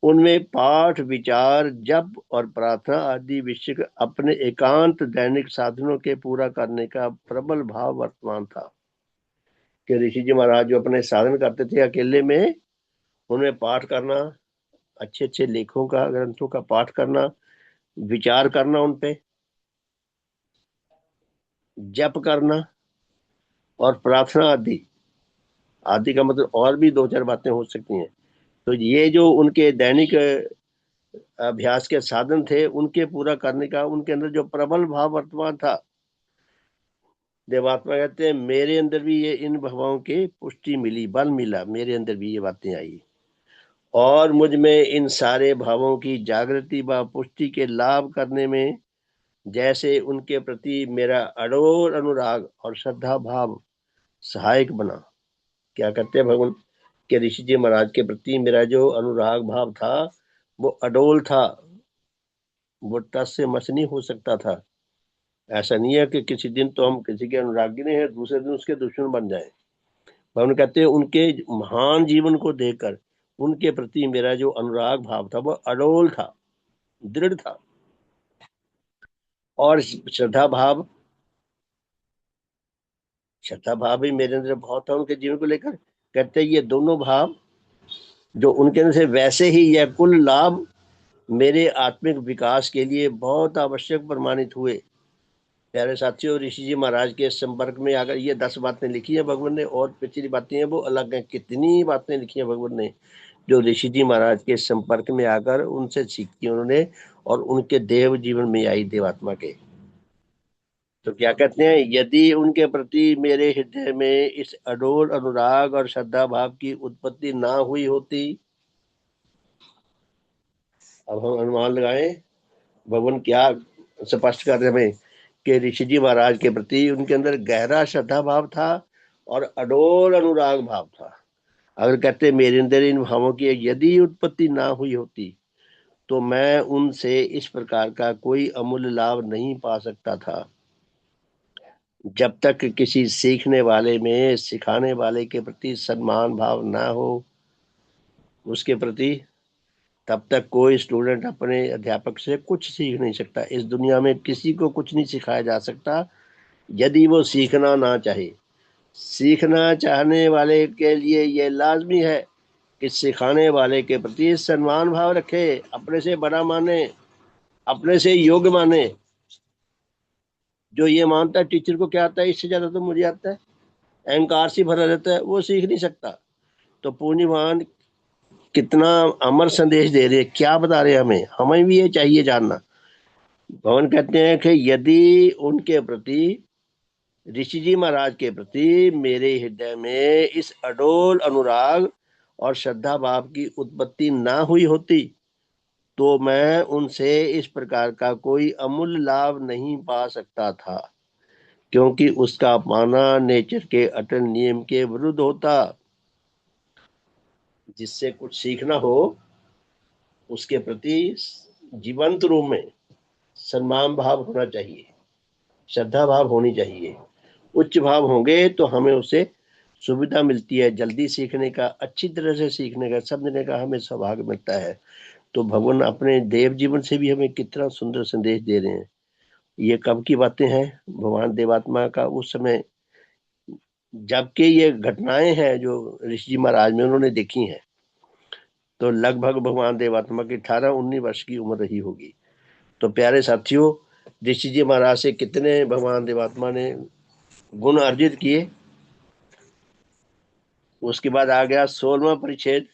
उनमें पाठ, विचार, जप और प्रार्थना आदि विषय अपने एकांत दैनिक साधनों के पूरा करने का प्रबल भाव वर्तमान था। कि ऋषि जी महाराज जो अपने साधन करते थे अकेले में, उनमें पाठ करना, अच्छे अच्छे लेखों का, ग्रंथों का पाठ करना, विचार करना, उन पे जप करना और प्रार्थना आदि। आदि का मतलब और भी 2-4 बातें हो सकती हैं। तो ये जो उनके दैनिक अभ्यास के साधन थे, उनके पूरा करने का उनके अंदर जो प्रबल भाव वर्तमान था, देवात्मा कहते हैं मेरे अंदर भी ये इन भावों की पुष्टि मिली, बल मिला, मेरे अंदर भी ये बातें आई और मुझ में इन सारे भावों की जागृति व पुष्टि के लाभ करने में जैसे उनके प्रति मेरा अडोल अनुराग और श्रद्धा भाव सहायक बना। क्या कहते हैं भगवान के ऋषि जी महाराज के प्रति मेरा जो अनुराग भाव था वो अडोल था, वो टस से मस नहीं हो सकता था। ऐसा नहीं है कि किसी दिन तो हम किसी के अनुरागी नहीं है, दूसरे दिन उसके दुश्मन बन जाए। भगवान कहते हैं उनके महान जीवन को देखकर उनके प्रति मेरा जो अनुराग भाव था वो अडोल था, दृढ़ था। और श्रद्धा भाव भी मेरे अंदर बहुत था उनके जीवन को लेकर। कहते हैं ये दोनों भाव जो उनके अंदर से, वैसे ही यह कुल लाभ मेरे आत्मिक विकास के लिए बहुत आवश्यक प्रमाणित हुए। प्यारे साथियों, ऋषि जी महाराज के संपर्क में आकर ये 10 बातें लिखी है भगवान ने, और पिछली बातें हैं वो अलग हैं। कितनी बातें लिखी है भगवान ने जो ऋषि जी महाराज के संपर्क में आकर उनसे सीखी उन्होंने और उनके देव जीवन में आई देवात्मा के। तो क्या कहते हैं, यदि उनके प्रति मेरे हृदय में इस अडोल अनुराग और श्रद्धा भाव की उत्पत्ति ना हुई होती, अब हम अनुमान लगाएं भगवान क्या स्पष्ट कर रहे हैं कि ऋषि जी महाराज के प्रति उनके अंदर गहरा श्रद्धा भाव था और अडोल अनुराग भाव था। अगर कहते मेरे अंदर इन भावों की यदि उत्पत्ति ना हुई होती तो मैं उनसे इस प्रकार का कोई अमूल्य लाभ नहीं पा सकता था। जब तक किसी सीखने वाले में सिखाने वाले के प्रति सम्मान भाव ना हो उसके प्रति, तब तक कोई स्टूडेंट अपने अध्यापक से कुछ सीख नहीं सकता। इस दुनिया में किसी को कुछ नहीं सिखाया जा सकता यदि वो सीखना ना चाहे। सीखना चाहने वाले के लिए ये लाजमी है कि सिखाने वाले के प्रति सम्मान भाव रखे, अपने से बड़ा माने, अपने से योग्य माने। जो ये मानता है टीचर को क्या आता है, इससे ज्यादा तो मुझे आता है, अहंकार से भरा रहता है, वो सीख नहीं सकता। तो पुण्यवान कितना अमर संदेश दे रहे, क्या बता रहे हमें, हमें भी ये चाहिए जानना। भगवान कहते हैं कि यदि उनके प्रति, ऋषि जी महाराज के प्रति मेरे हृदय में इस अडोल अनुराग और श्रद्धा भाव की उत्पत्ति ना हुई होती तो मैं उनसे इस प्रकार का कोई अमूल्य लाभ नहीं पा सकता था, क्योंकि उसका पाना नेचर के अटल नियम के विरुद्ध होता। जिससे कुछ सीखना हो उसके प्रति जीवंत रूप में सम्मान भाव होना चाहिए, श्रद्धा भाव होनी चाहिए। उच्च भाव होंगे तो हमें उसे सुविधा मिलती है, जल्दी सीखने का, अच्छी तरह से सीखने का, समझने का हमें सौभाग्य मिलता है। तो भगवान अपने देव जीवन से भी हमें कितना सुंदर संदेश दे रहे हैं। ये कब की बातें हैं, भगवान देवात्मा का उस समय जबकि ये घटनाएं हैं जो ऋषि जी महाराज में उन्होंने देखी हैं। तो लगभग भगवान देवात्मा की 18-19 वर्ष की उम्र रही होगी। तो प्यारे साथियों, ऋषि जी महाराज से कितने भगवान देवात्मा ने गुण अर्जित किए। उसके बाद आ गया 16वां परिच्छेद।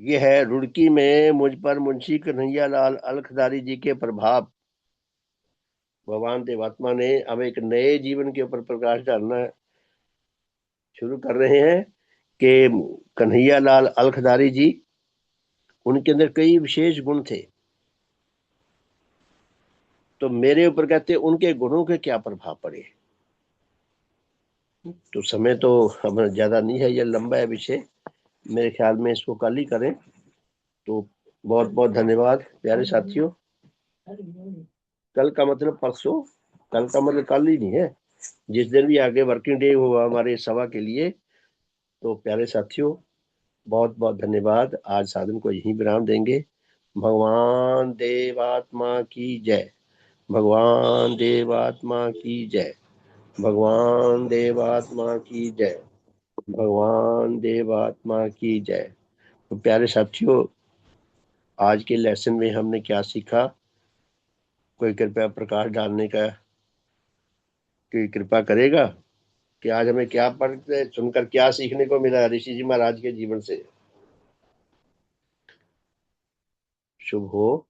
ये है रुड़की में मुझ पर मुंशी कन्हैया लाल अलखदारी जी के प्रभाव भगवान देवात्मा ने अब एक नए जीवन के ऊपर प्रकाश डालना शुरू कर रहे हैं कि कन्हैया लाल अलखदारी जी, उनके अंदर कई विशेष गुण थे। तो मेरे ऊपर कहते उनके गुणों के क्या प्रभाव पड़े। तो समय तो हमारा ज्यादा नहीं है, ये लंबा है विषय, मेरे ख्याल में इसको कल ही करें। तो बहुत बहुत धन्यवाद प्यारे साथियों। कल का मतलब परसों, कल का मतलब कल ही नहीं है, जिस दिन भी आगे वर्किंग डे हुआ हमारे सभा के लिए। तो प्यारे साथियों बहुत बहुत धन्यवाद। आज साधन को यहीं विराम देंगे। भगवान देवात्मा की जय, भगवान देवात्मा की जय, भगवान देवात्मा की जय, भगवान देवात्मा की जय। तो प्यारे साथियों आज के लेसन में हमने क्या सीखा, कोई कृपया प्रकाश डालने का की कृपा करेगा कि आज हमें क्या पढ़ सुनकर क्या सीखने को मिला ऋषि जी महाराज के जीवन से। शुभ हो।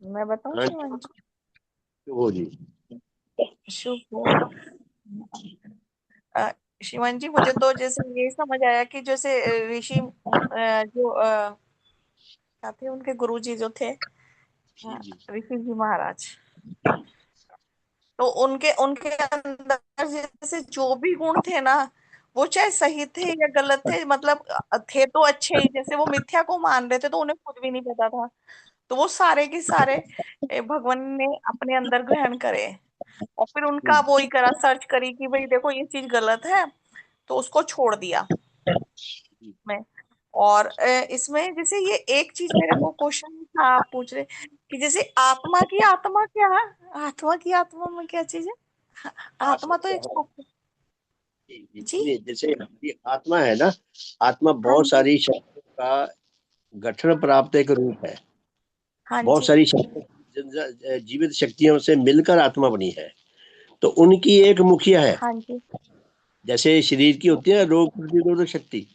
मैं बताऊं हाँ शिवांश? शुभ हो जी। शुभ हो। शिवांश जी, मुझे तो जैसे ये समझ आया कि जैसे ऋषि जो क्या थे, उनके गुरुजी जो थे, जी जी ऋषि जी महाराज, तो उनके उनके अंदर जैसे जो भी गुण थे ना, वो चाहे सही थे या गलत थे, मतलब थे तो अच्छे ही। जैसे वो मिथ्या को मान रहे थे तो उन्हें खुद भी नहीं पता था, तो वो सारे के सारे भगवान ने अपने अंदर ग्रहण करे। और फिर उनका वो ही करा, सर्च करी कि भाई देखो ये चीज गलत है, तो उसको छोड़ दिया मैं। और इसमें जैसे ये एक चीज मेरे को क्वेश्चन था, आप पूछ रहे कि जैसे आत्मा की आत्मा क्या है, आत्मा की आत्मा में क्या चीज है? आत्मा तो एक जी। जी जैसे हमारी आत्मा है ना, आत्मा हाँ बहुत जी। सारी शक्तियों का गठन प्राप्त एक रूप है। हाँ बहुत जी। सारी जीवित शक्तियों से मिलकर आत्मा बनी है। तो उनकी एक मुखिया है। हाँ जी। जैसे शरीर की होती है रोग प्रतिरोधक शक्ति,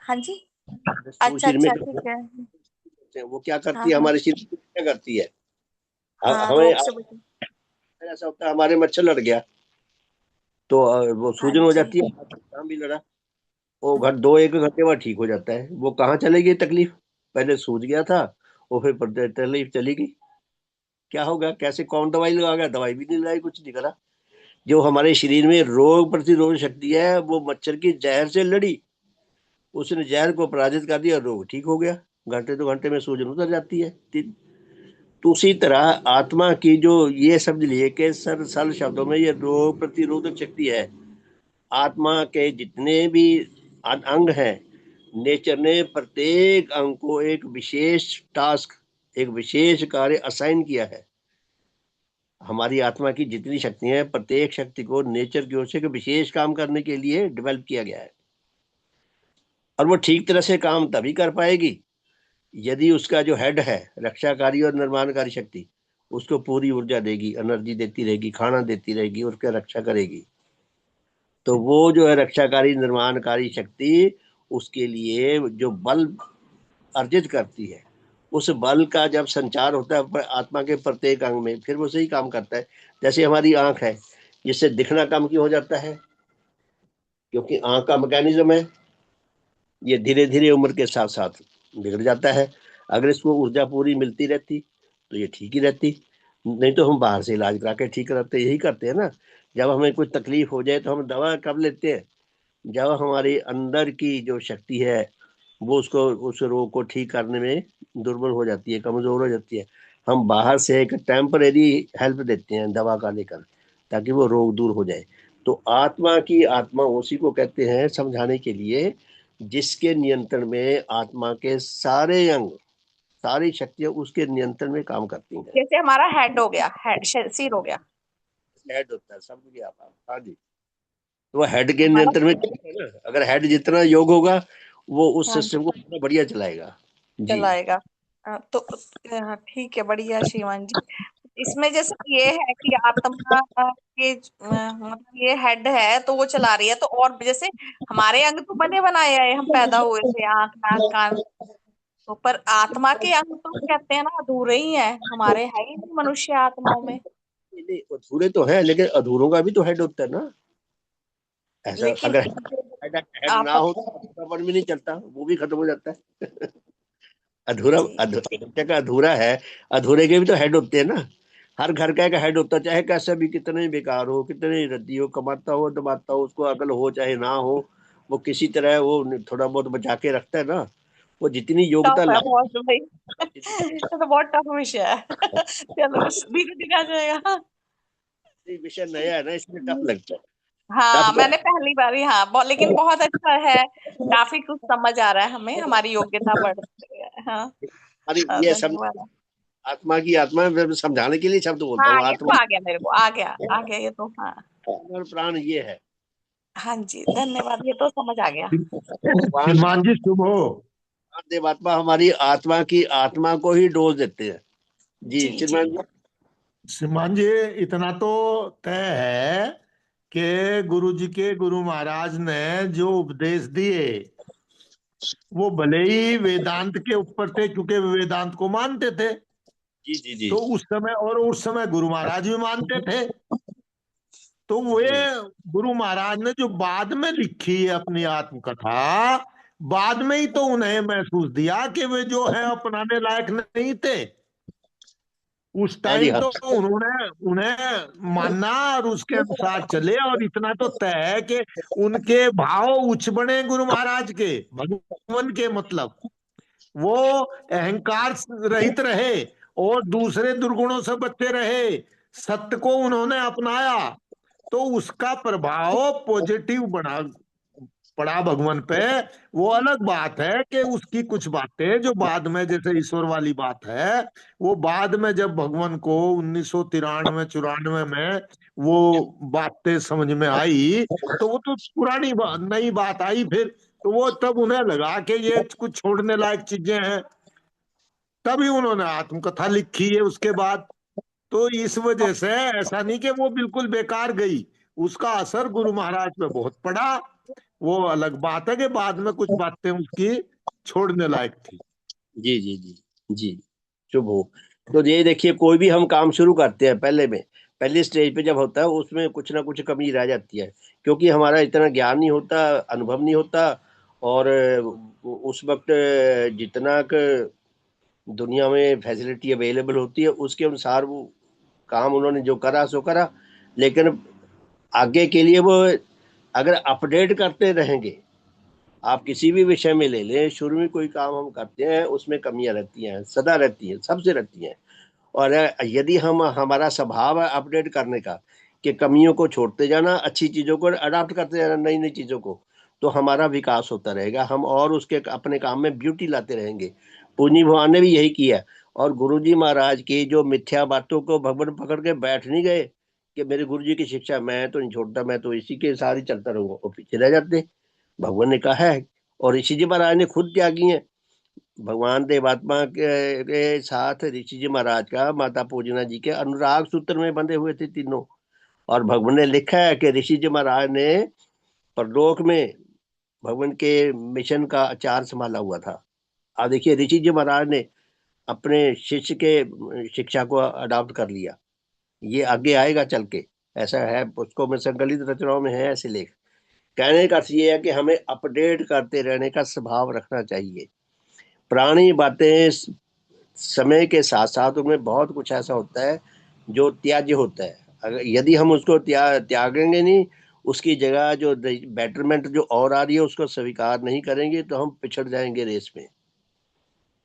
हाँ जी। अच्छा शरीर में अच्छा, ठीक है। वो क्या करती हाँ है, हाँ। हमारे शरीर में क्या करती है। हाँ, हमें रोग से बचे। ऐसा होता है हमारे मच्छर लड़ गया तो वो हाँ सूजन हो जी। जाती है, काम भी लड़ा, वो घर दो एक घंटे बाद ठीक हो जाता है। वो कहाँ चलेगी तकलीफ, पहले सूज गया था वो फिर तकलीफ चली गई। क्या होगा, कैसे कौन दवाई लगा गया, दवाई भी नहीं लगाई, कुछ नहीं करा। जो हमारे शरीर में रोग प्रतिरोधक शक्ति है वो मच्छर की जहर से लड़ी, उसने जहर को पराजित कर दिया, रोग ठीक हो गया। घंटे दो घंटे में सूजन उतर जाती है। तो उसी तरह आत्मा की जो ये समझ लिए कि सरल शब्दों में ये रोग प्रतिरोधक शक्ति है। आत्मा के जितने भी अंग हैं, नेचर ने प्रत्येक अंग को एक विशेष टास्क, एक विशेष कार्य असाइन किया है। हमारी आत्मा की जितनी शक्तियां हैं, प्रत्येक शक्ति को नेचर की ओर से एक विशेष काम करने के लिए डेवलप किया गया है। और वो ठीक तरह से काम तभी कर पाएगी यदि उसका जो हेड है, रक्षाकारी और निर्माणकारी शक्ति, उसको पूरी ऊर्जा देगी, एनर्जी देती रहेगी, खाना देती रहेगी, उसका रक्षा करेगी। तो वो जो है रक्षाकारी निर्माणकारी शक्ति, उसके लिए जो बल अर्जित करती है, उस बल का जब संचार होता है आत्मा के प्रत्येक अंग में, फिर वो सही काम करता है। जैसे हमारी आंख है, जिससे दिखना कम क्यों हो जाता है, क्योंकि आंख का मैकेनिज्म है, ये धीरे धीरे उम्र के साथ साथ बिगड़ जाता है। अगर इसको ऊर्जा पूरी मिलती रहती तो ये ठीक ही रहती। नहीं तो हम बाहर से इलाज करा के ठीक कराते, यही करते हैं ना। जब हमें कुछ तकलीफ हो जाए तो हम दवा कब लेते हैं, जब हमारी अंदर की जो शक्ति है वो उसको, उस रोग को ठीक करने में दुर्बल हो जाती है, कमजोर हो जाती है। हम बाहर से एक टेम्परेरी हेल्प देते हैं दवा का लेकर, ताकि वो रोग दूर हो जाए। तो आत्मा की आत्मा उसी को कहते हैं समझाने के लिए जिसके नियंत्रण में आत्मा के सारे अंग, सारी शक्तियां उसके नियंत्रण में काम करती हैं। जैसे हमारा हेड हो गया, हेड सिर हो गया हेड होता है, समझ गया आप। हाँ जी। तो वो हेड के हमारा। नियंत्रण में है ना। अगर हेड जितना योग होगा वो उस हाँ सिस्टम जी, को उतना बढ़िया चलाएगा। जी चलाएगा। तो ठीक है, बढ़िया शिवान जी। इसमें जैसे ये है कि आत्मा के मतलब ये हेड है तो वो चला रही है, तो और जैसे हमारे अंग तो बने बनाए हैं, हम पैदा हुए थे, आंख नाक कान, तो पर आत्मा के अंग तो कहते हैं ना अधूरे ही है हमारे, है ही नहीं मनुष्य आत्माओं में। नहीं, अधूरे तो है, लेकिन अधूरों का भी तो हेड होता है ना। ऐसा लेकिन अगर जो हेड आप ना हो तो अधूरापन भी नहीं चलता, वो भी खत्म हो जाता है। अधूरा जी बच्चे का अधूरा है, अधूरे के भी तो हेड होते हैं ना। हर घर का एक हेड होता है, चाहे कैसा भी, कितने ही बेकार हो, कितने ही रद्दी हो, कमाता हो दबाता हो, उसको अकल हो चाहे ना हो, वो किसी तरह वो थोड़ा बहुत बचा के रखता है ना। वो जितनी योग्यता टफ है ला बहुत भाई। ये तो बहुत टफ विषय है। चलो धीरे धीरे आ जाएगा। विषय नया है ना, इसमें टफ लगता है। हाँ टफ मैंने पहली बार ही, हाँ लेकिन बहुत अच्छा है। काफी कुछ समझ आ रहा है हमें, हमारी योग्यता बढ़ रही है। हाँ हमारी ये सब धन्यवाद। आत्मा की आत्मा में समझाने के लिए शब्द बोलता हाँ हूँ। ये तो आत्मा आ गया मेरे को, आ गया आ गया ये तो, हाँ। और प्राण ये है। हाँ जी धन्यवाद, ये तो समझ आ गया। भगवान श्रीमान जी शुभ हो। देवात्मा हमारी आत्मा की आत्मा को ही डोज देते हैं। जी जी जी। श्रीमान जी। श्रीमान जी इतना तो तय है कि गुरु जी के गुरु महाराज ने जो उपदेश दिए वो भले ही वेदांत के ऊपर थे, क्योंकि वे वेदांत को मानते थे। जी जी जी तो उस समय, और उस समय गुरु महाराज भी मानते थे। तो वे जी गुरु महाराज ने जो बाद में लिखी है अपनी आत्मकथा, बाद में ही तो उन्हें महसूस दिया कि वे जो है अपनाने लायक नहीं थे। उस हाँ जी टाइम हाँ। तो उन्होंने उन्हें माना और उसके अनुसार चले। और इतना तो तय है कि उनके भाव उच्च बने गुरु महाराज के, भगवान के मतलब वो अहंकार रहित रहे और दूसरे दुर्गुणों से बचे रहे, सत्य को उन्होंने अपनाया। तो उसका प्रभाव पॉजिटिव बना पड़ा भगवान पे। वो अलग बात है कि उसकी कुछ बातें जो बाद में, जैसे ईश्वर वाली बात है, वो बाद में जब भगवान को 1993 94 में वो बातें समझ में आई, तो वो तो पुरानी नई बात आई फिर। तो वो तब उन्हें लगा कि ये कुछ छोड़ने लायक चीजें हैं, तभी उन्होंने आत्मकथा लिखी है उसके बाद। तो इस वजह से ऐसा नहीं कि वो बिल्कुल बेकार गई, उसका असर गुरु महाराज पे बहुत पड़ा। वो अलग बात है कि बाद में कुछ बातें उसकी छोड़ने लायक थी। जी जी जी जी। शुभ हो। तो ये देखिए, कोई भी हम काम शुरू करते हैं, पहली स्टेज पे जब होता है उसमें कुछ ना कुछ कमी रह जाती है, क्योंकि हमारा इतना ज्ञान नहीं होता, अनुभव नहीं होता। और उस वक्त जितना दुनिया में फैसिलिटी अवेलेबल होती है उसके अनुसार वो काम उन्होंने जो करा सो करा। लेकिन आगे के लिए वो अगर अपडेट करते रहेंगे, आप किसी भी विषय में ले लें, शुरू में कोई काम हम करते हैं उसमें कमियां रहती हैं, सदा रहती हैं, सबसे रहती हैं। और यदि हम हमारा स्वभाव है अपडेट करने का, कि कमियों को छोड़ते जाना, अच्छी चीजों को अडाप्ट करते जाना, नई नई चीजों को, तो हमारा विकास होता रहेगा, हम और उसके अपने काम में ब्यूटी लाते रहेंगे। पूज्य भगवान ने भी यही किया। और गुरुजी महाराज की जो मिथ्या बातों को भगवान पकड़ के बैठ नहीं गए कि मेरे गुरु जी की शिक्षा मैं तो नहीं छोड़ता, मैं तो इसी के साथ ही चलता रहूंगा, और पीछे रह जाते। भगवान ने कहा है, और ऋषि जी महाराज ने खुद त्यागी है। भगवान देवात्मा के साथ ऋषि जी महाराज का माता पूजना जी के अनुराग सूत्र में बंधे हुए थे तीनों। और भगवान ने लिखा है कि ऋषि जी महाराज ने परलोक में भगवान के मिशन का आचार संभाला हुआ था। अब देखिए, ऋषि जी महाराज ने अपने शिष्य के शिक्षा को अडॉप्ट कर लिया। ये आगे आएगा चल के, ऐसा है पुस्तकों में, संकलित रचनाओं में है ऐसे लेख। कहने का अर्थ ये है कि हमें अपडेट करते रहने का स्वभाव रखना चाहिए। पुरानी बातें समय के साथ साथ उनमें बहुत कुछ ऐसा होता है जो त्याज्य होता है। अगर यदि हम उसको त्यागेंगे नहीं, उसकी जगह जो बेटरमेंट जो और आ रही है उसको स्वीकार नहीं करेंगे, तो हम पिछड़ जाएंगे रेस में।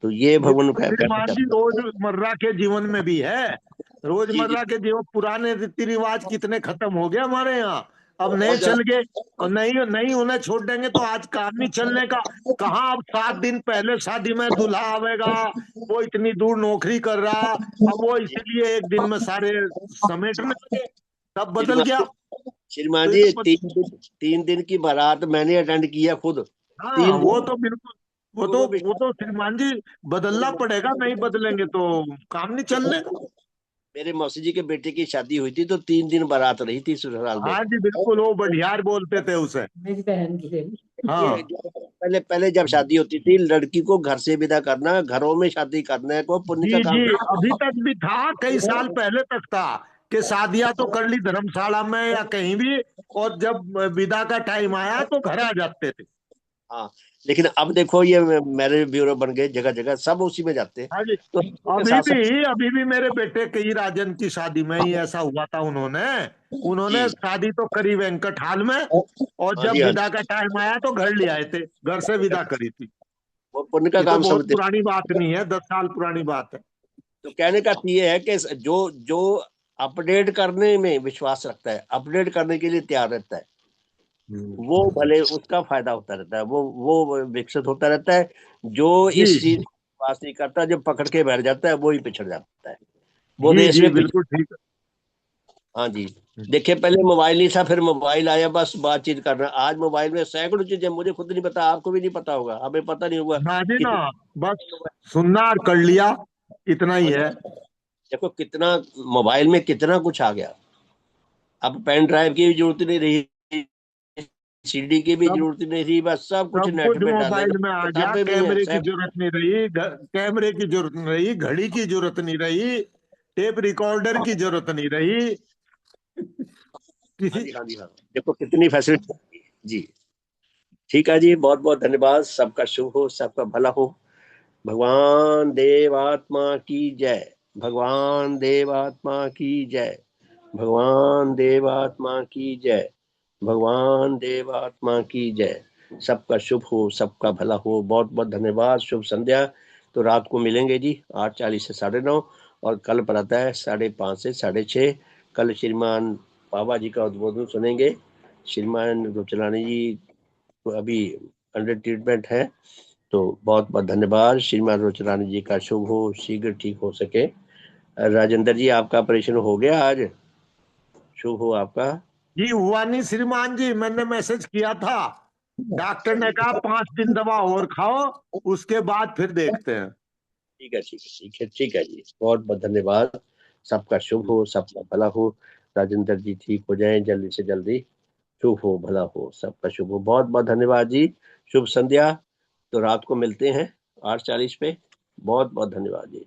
तो ये ये भगवान तो का कहना श्रीमान जी चाहता रोजमर्रा के जीवन में भी है। है। जी जी। रोजमर्रा के जीवन, पुराने रीति रिवाज कितने खत्म हो गए हमारे यहाँ, अब नए बहुत चल ज्यादा। गए। और नहीं नहीं उन्हें छोड़ देंगे तो आज काम नहीं चलने का। कहाँ अब 7 दिन पहले शादी में दूल्हा आवेगा, वो इतनी दूर नौकरी कर रहा, अब वो इसलिए एक दिन में सारे समेटने लगे, सब बदल श्रीमान गया। श्रीमान तो ये जी, तो 3 दिन की बारात मैंने अटेंड किया खुद। हाँ, तीन वो दिन तो बिल्कुल, पूर्व वो तो श्रीमान जी बदलना पड़ेगा, नहीं बदलेंगे तो काम नहीं चलने का। मेरे मौसी जी के बेटे की शादी हुई थी, तो 3 दिन बारात रही थी ससुराल में। हाँ जी बिल्कुल, वो बढ़ियार बोलते थे उसे। मेरी बहन की है। ये हाँ पहले पहले जब शादी होती थी, लड़की को घर से विदा करना, घरों में शादी करने को पुण्य का जी काम जी, था। अभी तक भी था, कई साल पहले तक था कि शादियां तो कर ली धर्मशाला में या कहीं भी, और जब विदा का टाइम आया तो घर आ जाते थे। हाँ, लेकिन अब देखो ये मैरिज ब्यूरो बन गए, जगह जगह सब उसी में जाते हैं। हाँ जी। तो इसके साथ साथ अभी भी मेरे बेटे कई राजन की शादी में ही ऐसा हुआ था। उन्होंने उन्होंने जी, शादी तो करी वेंकट हॉल में, और हाँ जी, जब हाँ विदा जी, का टाइम आया तो घर ले आए थे, घर से विदा करी थी। वो पुण्य का ये तो काम बहुत समझते हैं। पुरानी बात नहीं है, 10 साल पुरानी बात है। तो कहने का अर्थ ये है कि जो जो अपडेट करने में विश्वास रखता है, अपडेट करने के लिए तैयार रहता है, वो भले उसका फायदा होता रहता है, वो विकसित होता रहता है। जो इस जी चीज को विश्वास नहीं करता, जो पकड़ के बैठ जाता है, वो ही पिछड़ जाता है, वो जी रेस जी, में पिछड़। बिल्कुल ठीक हाँ जी। है। देखिए, पहले मोबाइल नहीं था, फिर मोबाइल आया, बस बातचीत करना। आज मोबाइल में सैकड़ों चीजें, मुझे खुद नहीं पता, आपको भी नहीं पता होगा, हमें पता नहीं होगा ना जी ना, कितनी। बस सुनना और कर लिया, इतना ही हाँ है। जी, देखो कितना मोबाइल में कितना कुछ आ गया। अब पेन ड्राइव की भी जरूरत नहीं रही, सीडी की भी सब जरूरत नहीं रही, बस सब कुछ सब नेट कुछ पे डाले, मोबाइल में बस आ गया, किताबें भी हैं कैमरे की सब। जरूरत नहीं रही, कैमरे की जरूरत नहीं रही, घड़ी की जरूरत नहीं रही, टेप रिकॉर्डर की जरूरत नहीं रही हाँ किसी। जी, हाँ जी, हाँ, देखो कितनी फैसिलिटी जी। ठीक है जी, बहुत बहुत धन्यवाद। सबका शुभ हो, सबका भला हो। भगवान देवात्मा की जय। भगवान देवात्मा की जय। भगवान देवात्मा की जय। भगवान देवात्मा की जय। सबका शुभ हो, सबका भला हो। बहुत बहुत धन्यवाद। शुभ संध्या। तो रात को मिलेंगे जी 8:40 से 9:30, और कल प्रातः है 5:30 से 6:30। कल श्रीमान बाबा जी का उद्बोधन सुनेंगे। श्रीमान रुचलानी जी को अभी अंडर ट्रीटमेंट है। तो बहुत बहुत धन्यवाद। श्रीमान रुचलानी जी का शुभ हो, शीघ्र ठीक हो सके। राजेंद्र जी, आपका ऑपरेशन हो गया आज? शुभ हो आपका। जी हुआ नहीं श्रीमान जी, मैंने मैसेज किया था, डॉक्टर अच्छा ने जी, कहा 5 दिन दवा और खाओ, उसके बाद फिर देखते हैं। ठीक है, ठीक है, ठीक है, ठीक है जी, बहुत बहुत धन्यवाद। सबका शुभ हो, सबका भला हो। राजेंद्र जी ठीक हो जाएं जल्दी से जल्दी। शुभ हो, भला हो, सबका शुभ हो। बहुत बहुत धन्यवाद जी। शुभ संध्या। तो रात को मिलते हैं 8:40 पे। बहुत बहुत धन्यवाद जी।